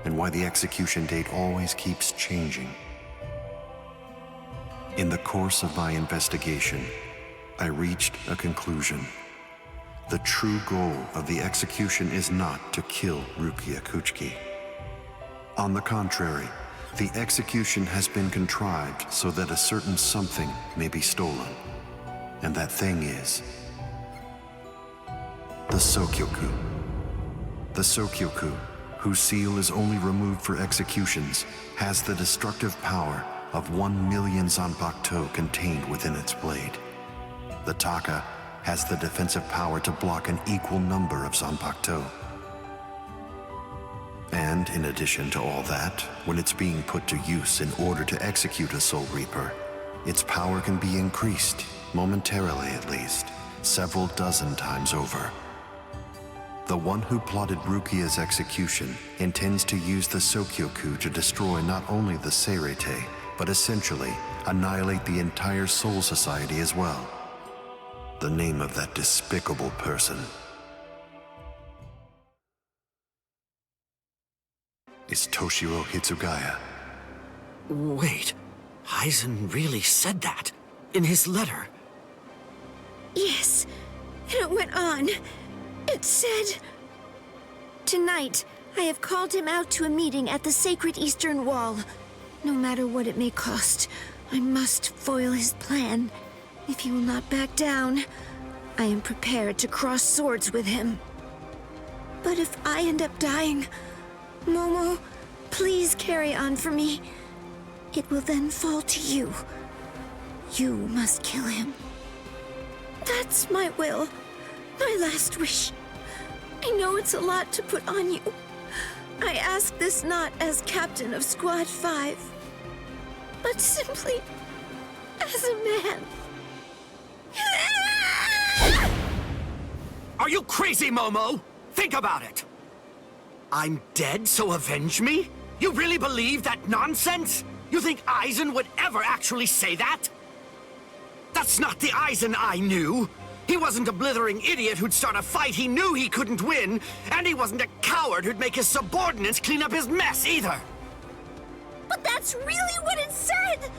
and why the execution date always keeps changing. In the course of my investigation, I reached a conclusion. The true goal of the execution is not to kill Rukia Kuchiki. On the contrary, the execution has been contrived so that a certain something may be stolen. And that thing is the Sokyoku. The Sokyoku, whose seal is only removed for executions, has the destructive power of 1 million Zanpakuto contained within its blade. The Taka has the defensive power to block an equal number of Zanpakuto. And in addition to all that, when it's being put to use in order to execute a Soul Reaper, its power can be increased, momentarily at least, several dozen times over. The one who plotted Rukia's execution intends to use the Sokyoku to destroy not only the Seirete, but essentially annihilate the entire Soul Society as well. The name of that despicable person is Toshiro Hitsugaya. Wait, Aizen really said that in his letter? Yes, and it went on. It said, "Tonight, I have called him out to a meeting at the sacred Eastern Wall. No matter what it may cost, I must foil his plan. If he will not back down, I am prepared to cross swords with him. But if I end up dying, Momo, please carry on for me. It will then fall to you. You must kill him. That's my will, my last wish. I know it's a lot to put on you. I ask this not as captain of Squad 5, but simply as a man." Are you crazy, Momo? Think about it. I'm dead, so avenge me? You really believe that nonsense? You think Aizen would ever actually say that? That's not the Aizen I knew. He wasn't a blithering idiot who'd start a fight he knew he couldn't win, and he wasn't a coward who'd make his subordinates clean up his mess either. But that's really what it said!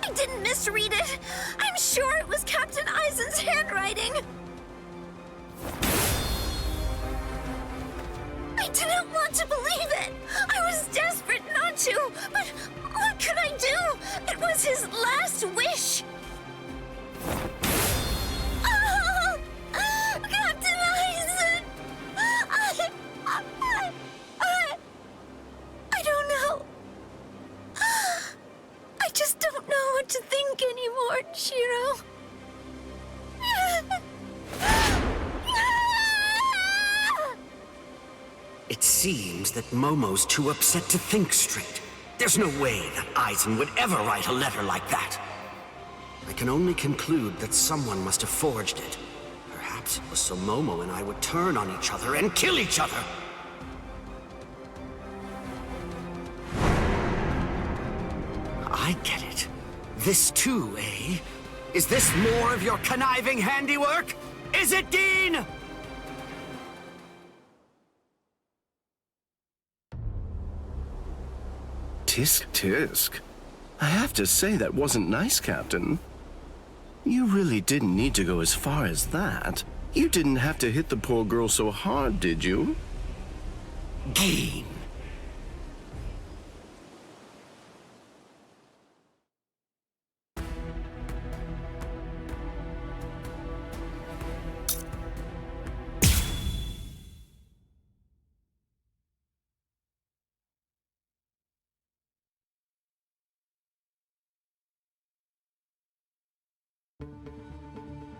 I didn't misread it. I'm sure it was Captain Aizen's handwriting. I didn't want to believe it. I was desperate not to, but what could I do? It was his last wish. Oh, Captain Aizen! I don't know. I just don't know what to think anymore, Shiro. It seems that Momo's too upset to think straight. There's no way that Aizen would ever write a letter like that. I can only conclude that someone must have forged it. Perhaps it was so Momo and I would turn on each other and kill each other. I get it. This too, eh? Is this more of your conniving handiwork? Is it, Dean? Tisk tisk. I have to say that wasn't nice, Captain. You really didn't need to go as far as that. You didn't have to hit the poor girl so hard, did you? Dean.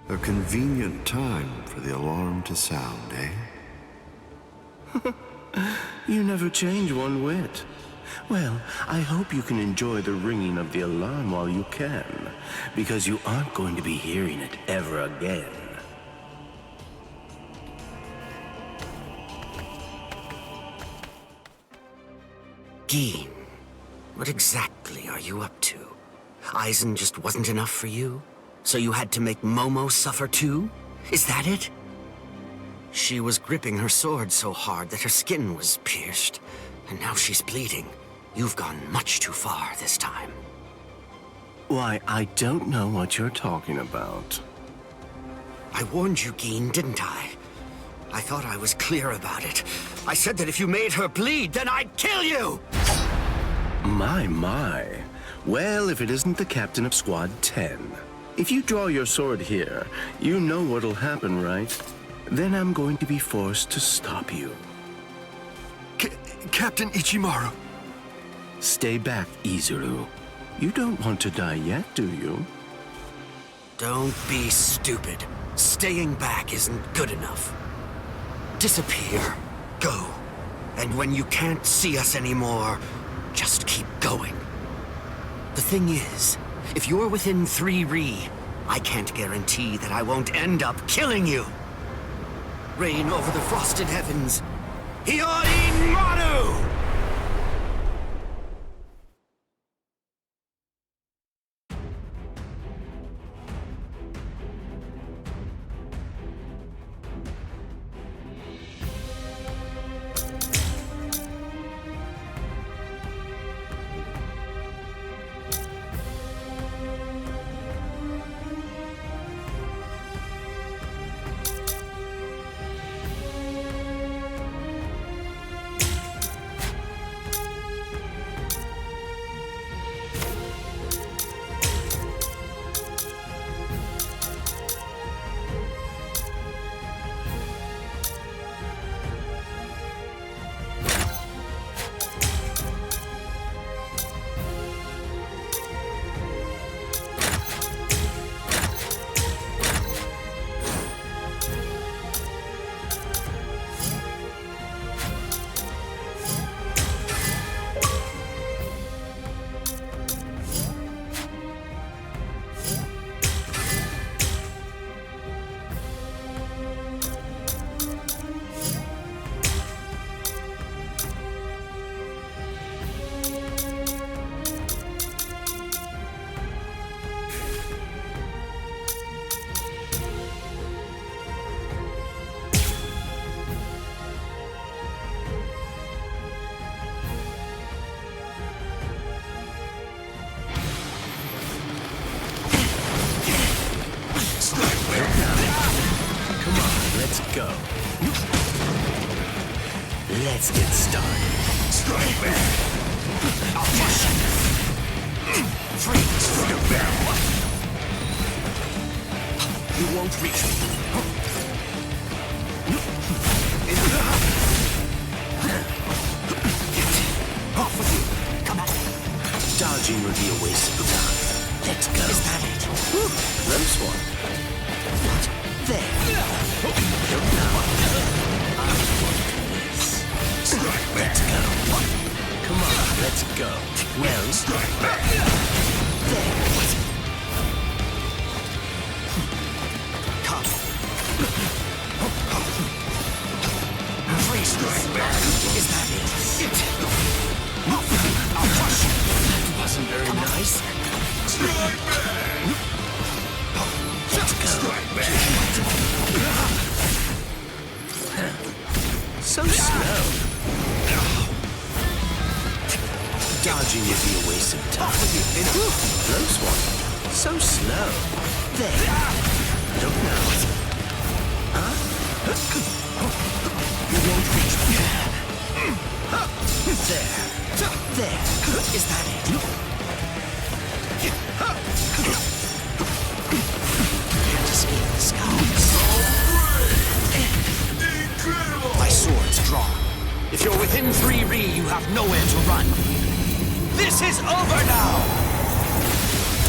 A convenient time for the alarm to sound, eh? You never change one whit. Well, I hope you can enjoy the ringing of the alarm while you can, because you aren't going to be hearing it ever again. Dean, what exactly are you up to? Aizen just wasn't enough for you? So you had to make Momo suffer too? Is that it? She was gripping her sword so hard that her skin was pierced, and now she's bleeding. You've gone much too far this time. Why, I don't know what you're talking about. I warned you, Geen, didn't I? I thought I was clear about it. I said that if you made her bleed, then I'd kill you! My. Well, if it isn't the captain of Squad 10. If you draw your sword here, you know what'll happen, right? Then I'm going to be forced to stop you. Captain Ichimaru. Stay back, Izuru. You don't want to die yet, do you? Don't be stupid. Staying back isn't good enough. Disappear. Go. And when you can't see us anymore, just keep going. The thing is, if you're within 3 Ri, I can't guarantee that I won't end up killing you. Reign over the frosted heavens. Hiyori Maru! Let's go. Let's get started. Strike back. I'll crush you. Freeze. You're back. You won't reach me. Off with you. Come on. Dodging will be a waste of time. Let's go. Is that it? Close one. What? There. Don't know. Strike back. Let's go. Come on, let's go. Well, strike back. There. Come. Free strike back. Is that it? I'll crush you. That wasn't very nice. Strike back. Let's go. Strike back. So slow. Dodging would be a waste of time. Close one. So slow. There. Don't know. Huh? You won't reach me. There. There. Is that it? Can't escape the skies. Incredible! My sword's drawn. If you're within 3 Ri, you have nowhere to run. This is over now!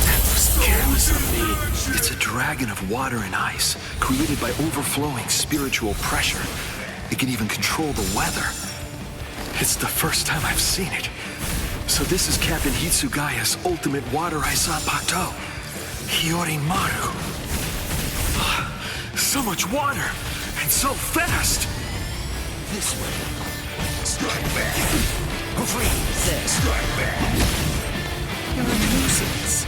That was careless of me. It's a dragon of water and ice, created by overflowing spiritual pressure. It can even control the weather. It's the first time I've seen it. So this is Captain Hitsugaya's ultimate water ice Pato. Hyorimaru. So much water, and so fast! This way. Strike back. Freeze. There. Strike back. You're a nuisance.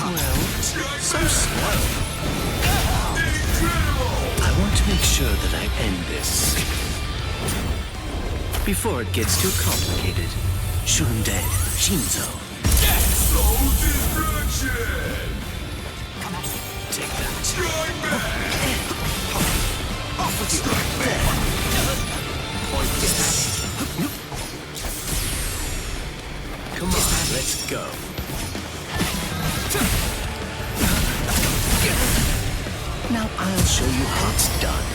Well, so slow. Incredible! I want to make sure that I end this before it gets too complicated. Shoot him dead, Shinzo. Soul destruction! Come on, take that. Strike back! Off with you! Strike back! Is that it? Come on, let's go. Now I'll show you how it's done.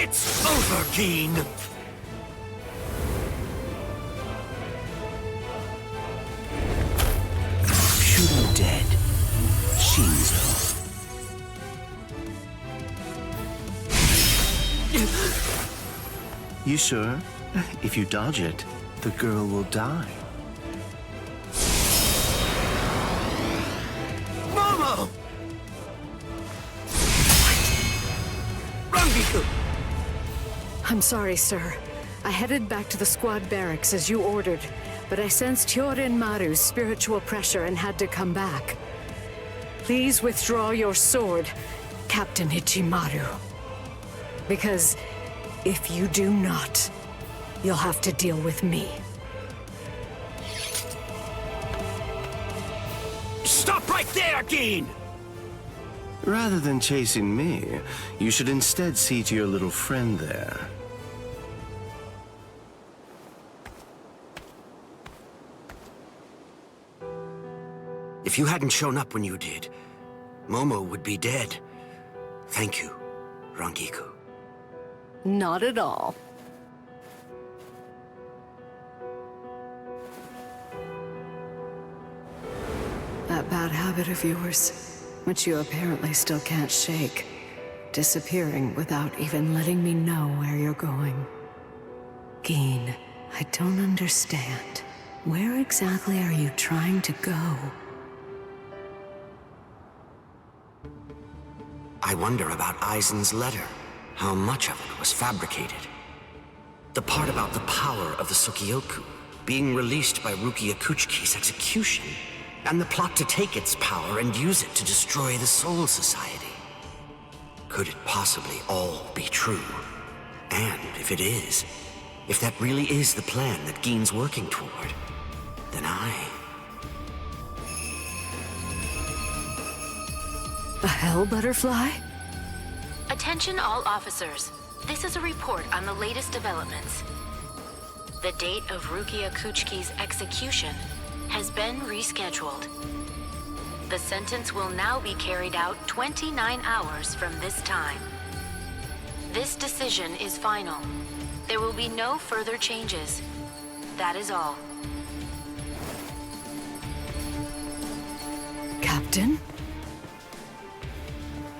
It's over, Keen! Shoot him dead, Shinzo. You sure? If you dodge it, the girl will die. Momo! Rangiku! I'm sorry, sir. I headed back to the squad barracks as you ordered, but I sensed Hyorin Maru's spiritual pressure and had to come back. Please withdraw your sword, Captain Ichimaru. Because if you do not, you'll have to deal with me. Stop right there, Geen! Rather than chasing me, you should instead see to your little friend there. If you hadn't shown up when you did, Momo would be dead. Thank you, Rangiku. Not at all. That bad habit of yours, which you apparently still can't shake, disappearing without even letting me know where you're going. Geen, I don't understand. Where exactly are you trying to go? I wonder about Aizen's letter. how much of it was fabricated. The part about the power of the Sukioku being released by Rukia Kuchiki's execution, and the plot to take its power and use it to destroy the Soul Society. Could it possibly all be true? And if it is, if that really is the plan that Gein's working toward, then A hell butterfly? Attention all officers. This is a report on the latest developments. The date of Rukia Kuchiki's execution has been rescheduled. The sentence will now be carried out 29 hours from this time. This decision is final. There will be no further changes. That is all. Captain?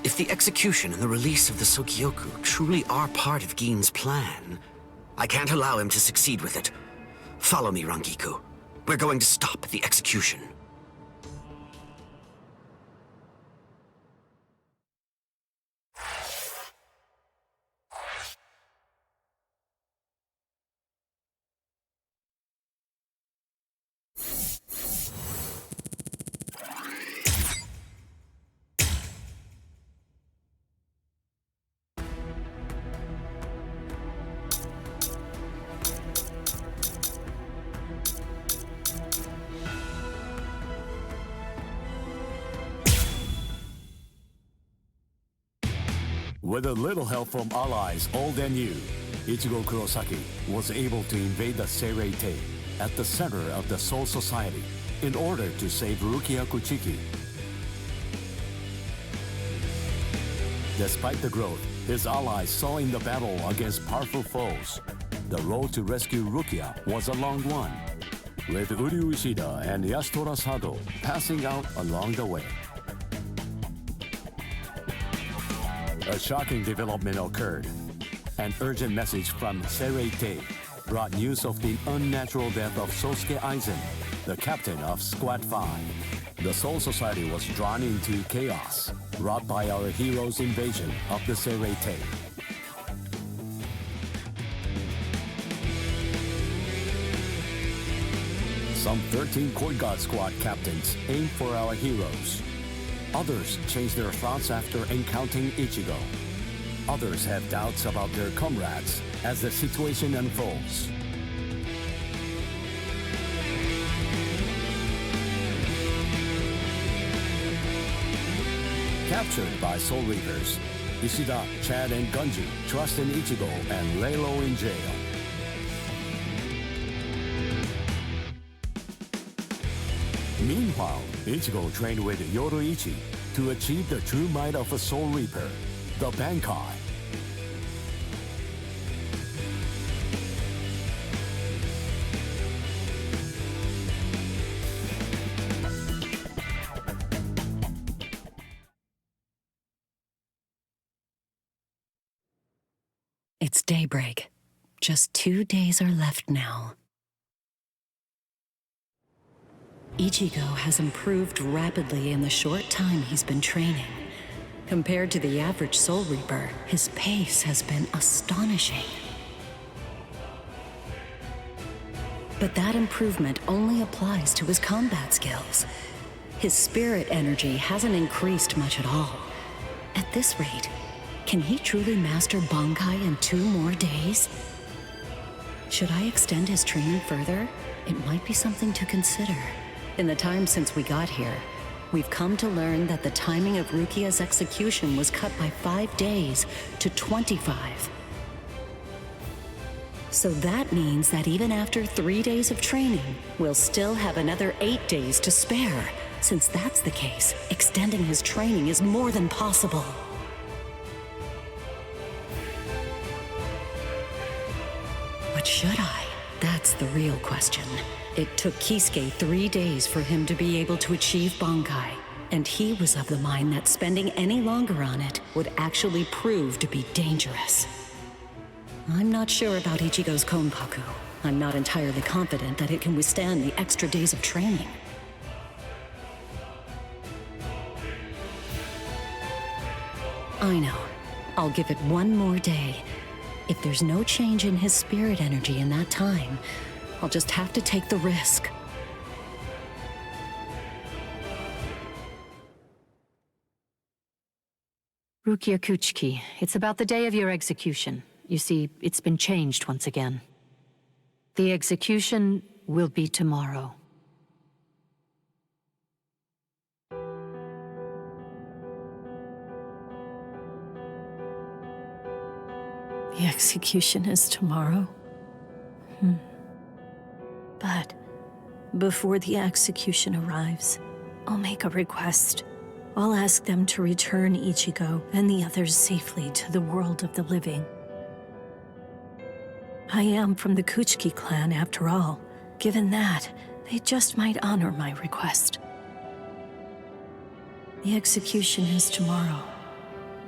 if the execution and the release of the Sukioku truly are part of Gein's plan, I can't allow him to succeed with it. Follow me, Rangiku. We're going to stop the execution. With a little help from allies old and new, Ichigo Kurosaki was able to invade the Seirei-tei at the center of the Soul Society in order to save Rukia Kuchiki. Despite the growth his allies saw in the battle against powerful foes, the road to rescue Rukia was a long one, with Uryu Ishida and Yashitora Sado passing out along the way. A shocking development occurred. An urgent message from Seirei-tei brought news of the unnatural death of Sosuke Aizen, the captain of Squad 5. The Soul Society was drawn into chaos, wrought by our hero's invasion of the Seirei-tei. Some 13 Court Guard Squad captains aimed for our heroes. Others change their thoughts after encountering Ichigo. Others have doubts about their comrades as the situation unfolds. Captured by Soul Reapers, Ishida, Chad, and Gunju trust in Ichigo and lay low in jail. Meanwhile, Ichigo trained with Yoruichi to achieve the true might of a Soul Reaper, the Bankai. It's daybreak. Just 2 days are left now. Ichigo has improved rapidly in the short time he's been training. Compared to the average Soul Reaper, his pace has been astonishing. But that improvement only applies to his combat skills. His spirit energy hasn't increased much at all. At this rate, can he truly master Bankai in 2 more days? Should I extend his training further? It might be something to consider. In the time since we got here, we've come to learn that the timing of Rukia's execution was cut by 5 days to 25. So that means that even after 3 days of training, we'll still have another 8 days to spare. Since that's the case, extending his training is more than possible. But should I? That's the real question. It took Kisuke 3 days for him to be able to achieve Bankai, and he was of the mind that spending any longer on it would actually prove to be dangerous. I'm not sure about Ichigo's Konpaku. I'm not entirely confident that it can withstand the extra days of training. I know. I'll give it one more day. If there's no change in his spirit energy in that time, I'll just have to take the risk. Rukia Kuchki, it's about the day of your execution. You see, it's been changed once again. The execution will be tomorrow. The execution is tomorrow? But before the execution arrives, I'll make a request. I'll ask them to return Ichigo and the others safely to the world of the living. I am from the Kuchiki clan, after all. Given that, they just might honor my request. The execution is tomorrow.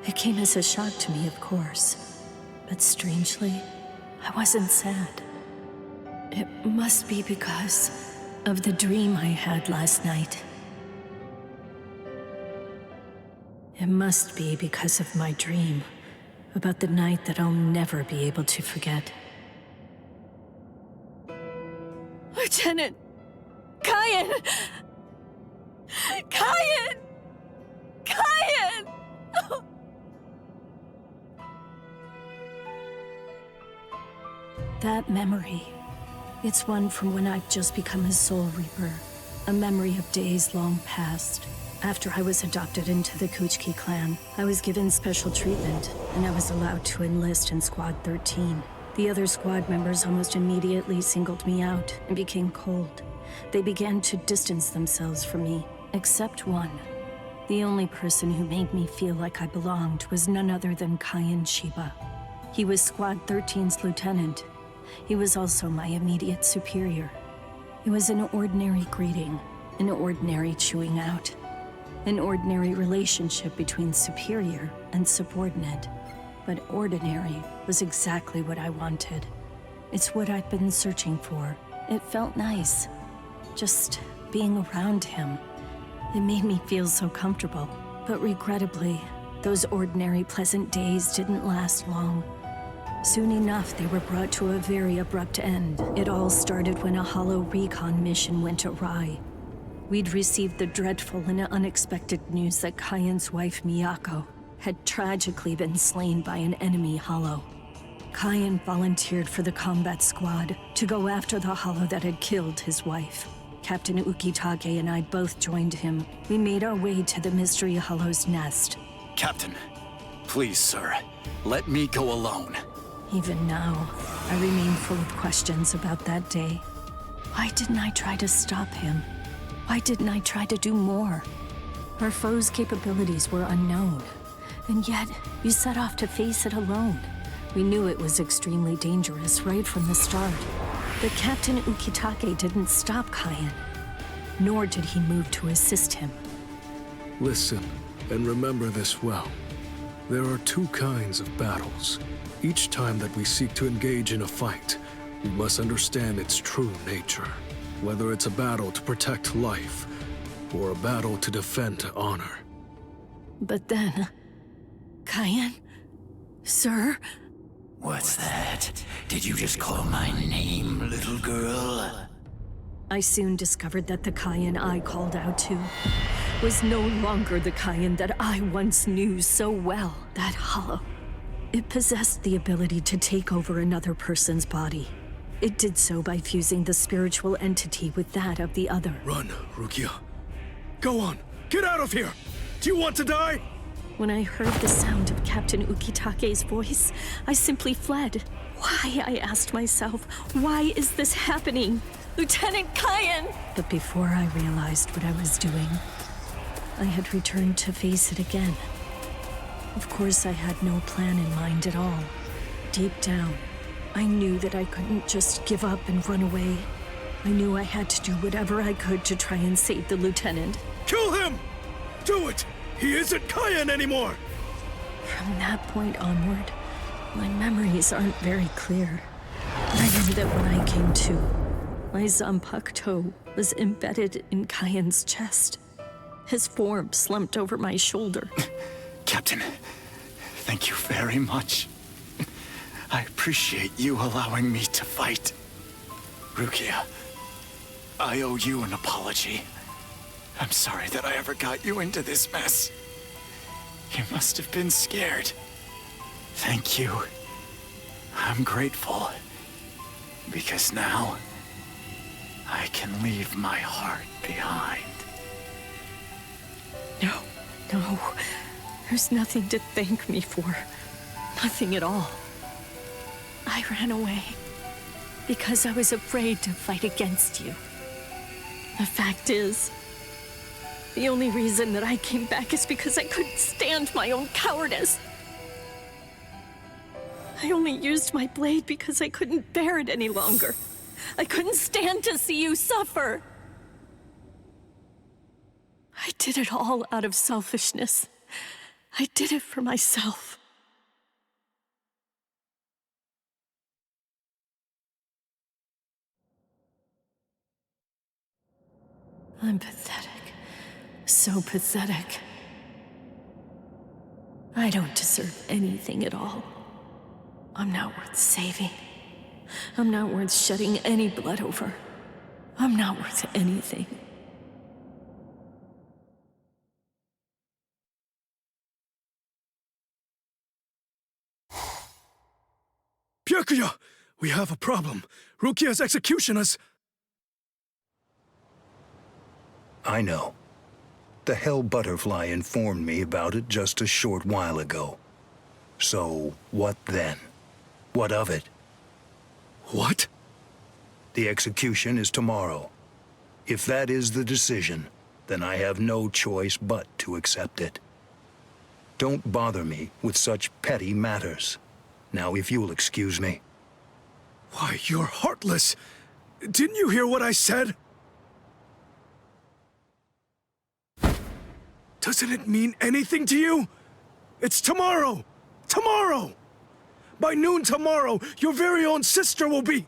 It came as a shock to me, of course. But strangely, I wasn't sad. It must be because of the dream I had last night. It must be because of my dream about the night that I'll never be able to forget. Lieutenant! Kyan! Kyan! Kyan! That memory, it's one from when I've just become a Soul Reaper. A memory of days long past. After I was adopted into the Kuchiki clan, I was given special treatment, and I was allowed to enlist in Squad 13. The other squad members almost immediately singled me out and became cold. They began to distance themselves from me, except one. The only person who made me feel like I belonged was none other than Kyan Shiba. He was Squad 13's lieutenant. He was also my immediate superior. It was an ordinary greeting, an ordinary chewing out. An ordinary relationship between superior and subordinate. But ordinary was exactly what I wanted. It's what I'd been searching for. It felt nice. Just being around him. It made me feel so comfortable. But regrettably, those ordinary pleasant days didn't last long. Soon enough, they were brought to a very abrupt end. It all started when a hollow recon mission went awry. We'd received the dreadful and unexpected news that Kyan's wife, Miyako, had tragically been slain by an enemy hollow. Kyan volunteered for the combat squad to go after the hollow that had killed his wife. Captain Ukitake and I both joined him. We made our way to the mystery hollow's nest. Captain, please, sir, let me go alone. Even now, I remain full of questions about that day. Why didn't I try to stop him? Why didn't I try to do more? Our foe's capabilities were unknown, and yet you set off to face it alone. We knew it was extremely dangerous right from the start. But Captain Ukitake didn't stop Kyan, nor did he move to assist him. Listen, and remember this well. There are two kinds of battles. Each time that we seek to engage in a fight, we must understand its true nature. Whether it's a battle to protect life, or a battle to defend honor. But then, Kyan? Sir? What's that? Did you just call my name, little girl? I soon discovered that the Kyan I called out to was no longer the Kyan that I once knew so well. That hollow. It possessed the ability to take over another person's body. It did so by fusing the spiritual entity with that of the other. Run, Rukia. Go on, get out of here! Do you want to die? When I heard the sound of Captain Ukitake's voice, I simply fled. Why, I asked myself, why is this happening? Lieutenant Kyan! But before I realized what I was doing, I had returned to face it again. Of course, I had no plan in mind at all. Deep down, I knew that I couldn't just give up and run away. I knew I had to do whatever I could to try and save the lieutenant. Kill him! Do it! He isn't Kyan anymore! From that point onward, my memories aren't very clear. I knew that when I came to, my Zanpakuto was embedded in Kyan's chest. His form slumped over my shoulder. Captain, Thank you very much. I appreciate you allowing me to fight. Rukia, I owe you an apology. I'm sorry that I ever got you into this mess. You must have been scared. Thank you. I'm grateful. Because now, I can leave my heart behind. No. There's nothing to thank me for. Nothing at all. I ran away because I was afraid to fight against you. The fact is, the only reason that I came back is because I couldn't stand my own cowardice. I only used my blade because I couldn't bear it any longer. I couldn't stand to see you suffer. I did it all out of selfishness. I did it for myself. I'm pathetic. So pathetic. I don't deserve anything at all. I'm not worth saving. I'm not worth shedding any blood over. I'm not worth anything. Byakuya! We have a problem. Rukia's execution has... I know. The Hell Butterfly informed me about it just a short while ago. So, what then? What of it? What? The execution is tomorrow. If that is the decision, then I have no choice but to accept it. Don't bother me with such petty matters. Now, if you'll excuse me. Why, you're heartless. Didn't you hear what I said? Doesn't it mean anything to you? It's tomorrow! Tomorrow! By noon tomorrow, your very own sister will be...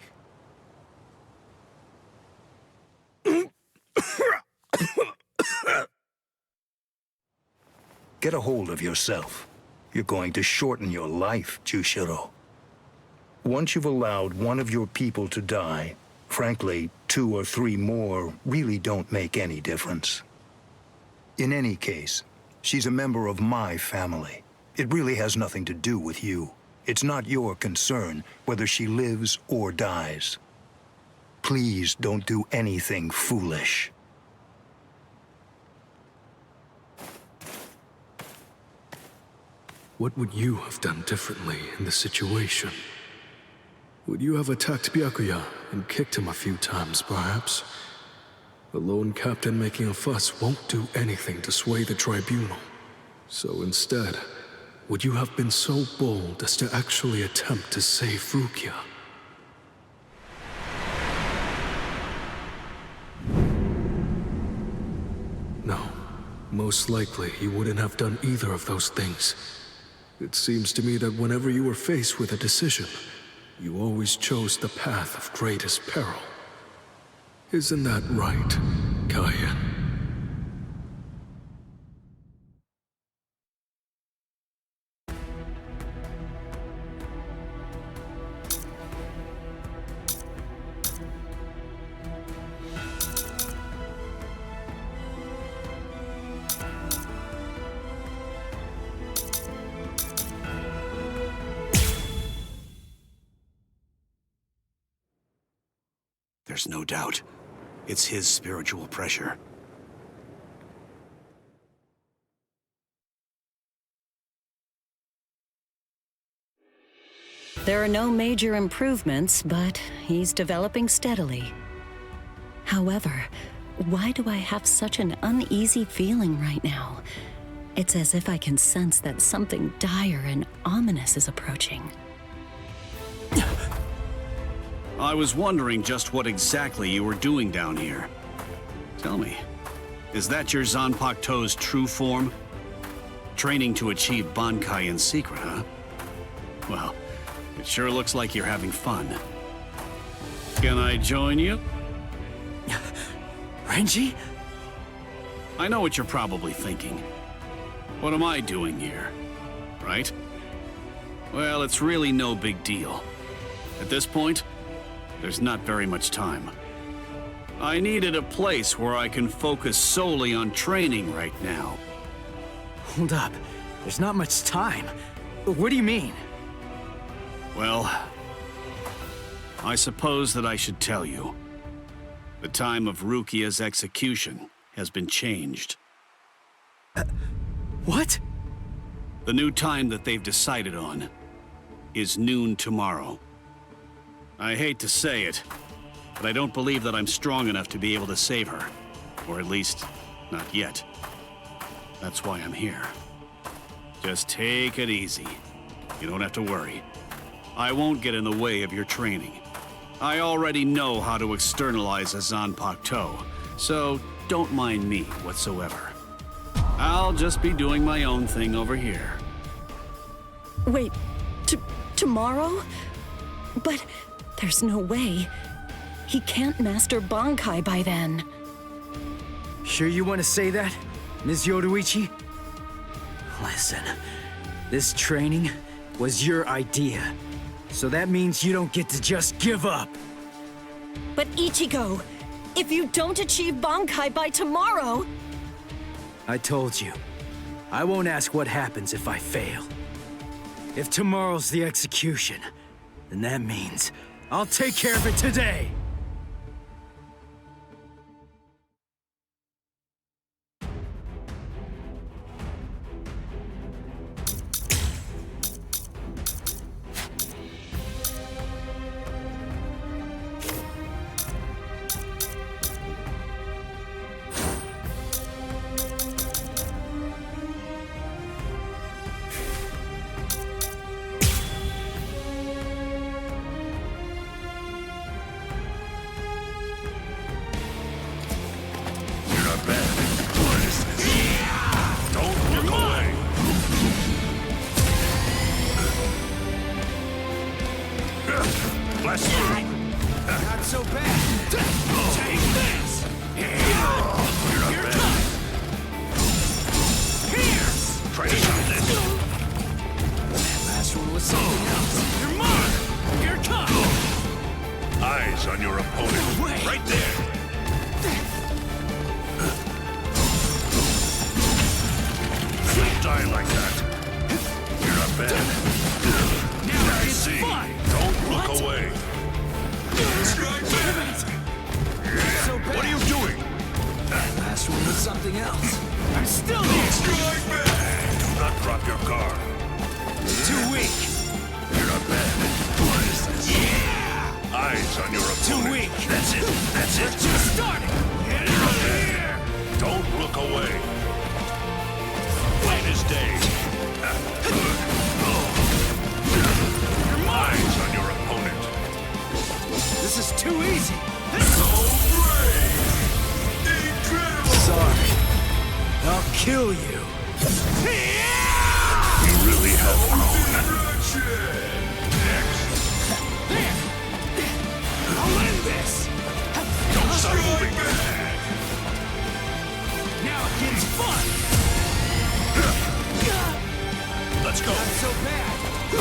Get a hold of yourself. You're going to shorten your life, Jushiro. Once you've allowed one of your people to die, frankly, 2 or 3 more really don't make any difference. In any case, she's a member of my family. It really has nothing to do with you. It's not your concern whether she lives or dies. Please don't do anything foolish. What would you have done differently in this situation? Would you have attacked Byakuya and kicked him a few times, perhaps? The lone captain making a fuss won't do anything to sway the tribunal. So instead, would you have been so bold as to actually attempt to save Rukia? No. Most likely, you wouldn't have done either of those things. It seems to me that whenever you were faced with a decision, you always chose the path of greatest peril. Isn't that right, Kaien? There's no doubt. It's his spiritual pressure. There are no major improvements, but he's developing steadily. However, why do I have such an uneasy feeling right now? It's as if I can sense that something dire and ominous is approaching. I was wondering just what exactly you were doing down here. Tell me, is that your Zanpakuto's true form? Training to achieve Bankai in secret, huh? Well, it sure looks like you're having fun. Can I join you? Renji? I know what you're probably thinking. What am I doing here? Right? Well, it's really no big deal. At this point, there's not very much time. I needed a place where I can focus solely on training right now. Hold up. There's not much time. What do you mean? Well, I suppose that I should tell you. The time of Rukia's execution has been changed. What? The new time that they've decided on is noon tomorrow. I hate to say it, but I don't believe that I'm strong enough to be able to save her. Or at least, not yet. That's why I'm here. Just take it easy. You don't have to worry. I won't get in the way of your training. I already know how to externalize a Zanpakuto, so don't mind me whatsoever. I'll just be doing my own thing over here. Wait, tomorrow? But there's no way. He can't master Bankai by then. Sure you want to say that, Ms. Yoruichi? Listen, this training was your idea. So that means you don't get to just give up. But Ichigo, if you don't achieve Bankai by tomorrow... I told you, I won't ask what happens if I fail. If tomorrow's the execution, then that means I'll take care of it today! Not so bad. Take this! Here comes! Pierce! Try to stop this. That last one was something else. You're mine! Here it comes! Eyes on your opponent. Right there. Don't die like that. You're not bad. Now I see. Don't look away. So bad. What are you doing? That last one was something else. I'm still here. Strike back. Do not drop your guard. Too weak. You're not bad. What is this? Yeah. Eyes on your opponent. Too weak. That's it. That's it. We're just starting. Get out of here. Don't look away. Plain as day. Good. Eyes on your opponent. This is too easy. So brave. Incredible. Sorry. I'll kill you. You really have grown. There. I'll end this. Don't stop moving. Now it gets fun. Let's go. Not so bad. Do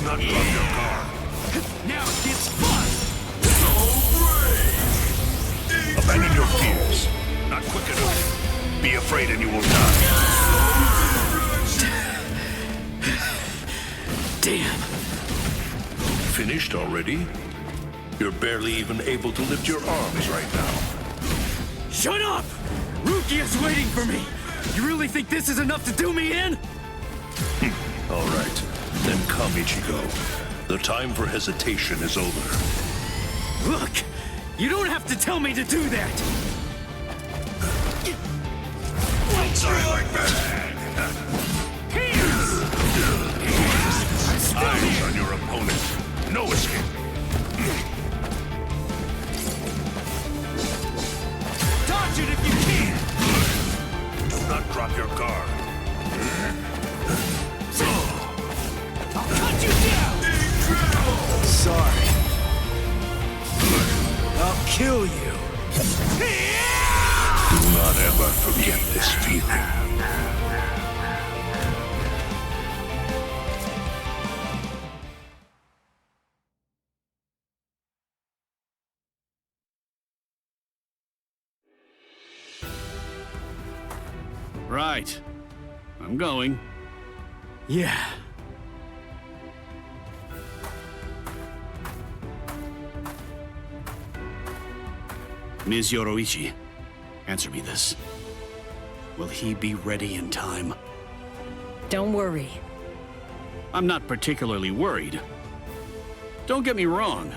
not drop your guard. Now it gets fun. Abandon your fears. Not quick enough. Be afraid and you will die. Damn. Finished already? You're barely even able to lift your arms right now. Shut up! Rukia's waiting for me! You really think this is enough to do me in? All right. Then come, Ichigo. The time for hesitation is over. Look! You don't have to tell me to do that! Sorry like that. Eyes on your opponent. No escape. Dodge it if you can! Do not drop your guard. I'll cut you down! Incredible! Sorry. I'll kill you. Do not ever forget this feeling. Right. I'm going. Yeah. Ms. Yoroichi, answer me this. Will he be ready in time? Don't worry. I'm not particularly worried. Don't get me wrong.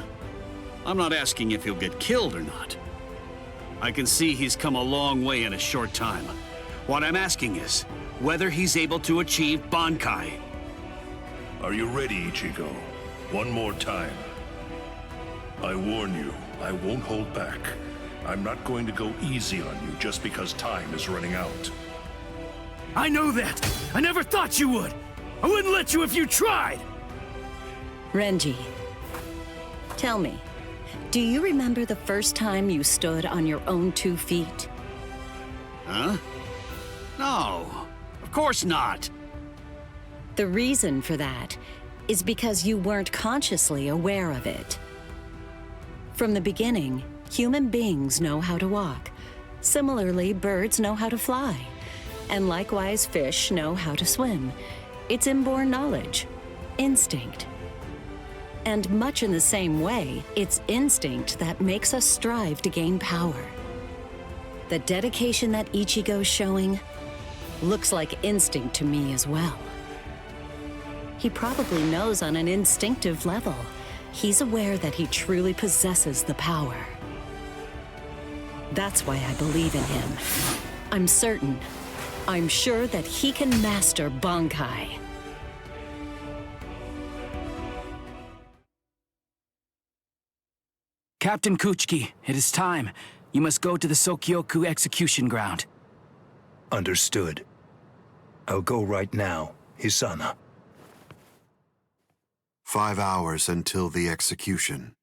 I'm not asking if he'll get killed or not. I can see he's come a long way in a short time. What I'm asking is whether he's able to achieve Bankai. Are you ready, Ichigo? One more time. I warn you, I won't hold back. I'm not going to go easy on you just because time is running out. I know that! I never thought you would! I wouldn't let you if you tried! Renji, tell me, do you remember the first time you stood on your own 2 feet? Huh? No, of course not. The reason for that is because you weren't consciously aware of it. From the beginning, human beings know how to walk. Similarly, birds know how to fly. And likewise, fish know how to swim. It's inborn knowledge, instinct. And much in the same way, it's instinct that makes us strive to gain power. The dedication that Ichigo's showing looks like instinct to me as well. He probably knows on an instinctive level. He's aware that he truly possesses the power. That's why I believe in him. I'm certain. I'm sure that he can master Bankai. Captain Kuchiki, it is time. You must go to the Sokyoku execution ground. Understood. I'll go right now, Hisana. 5 hours until the execution.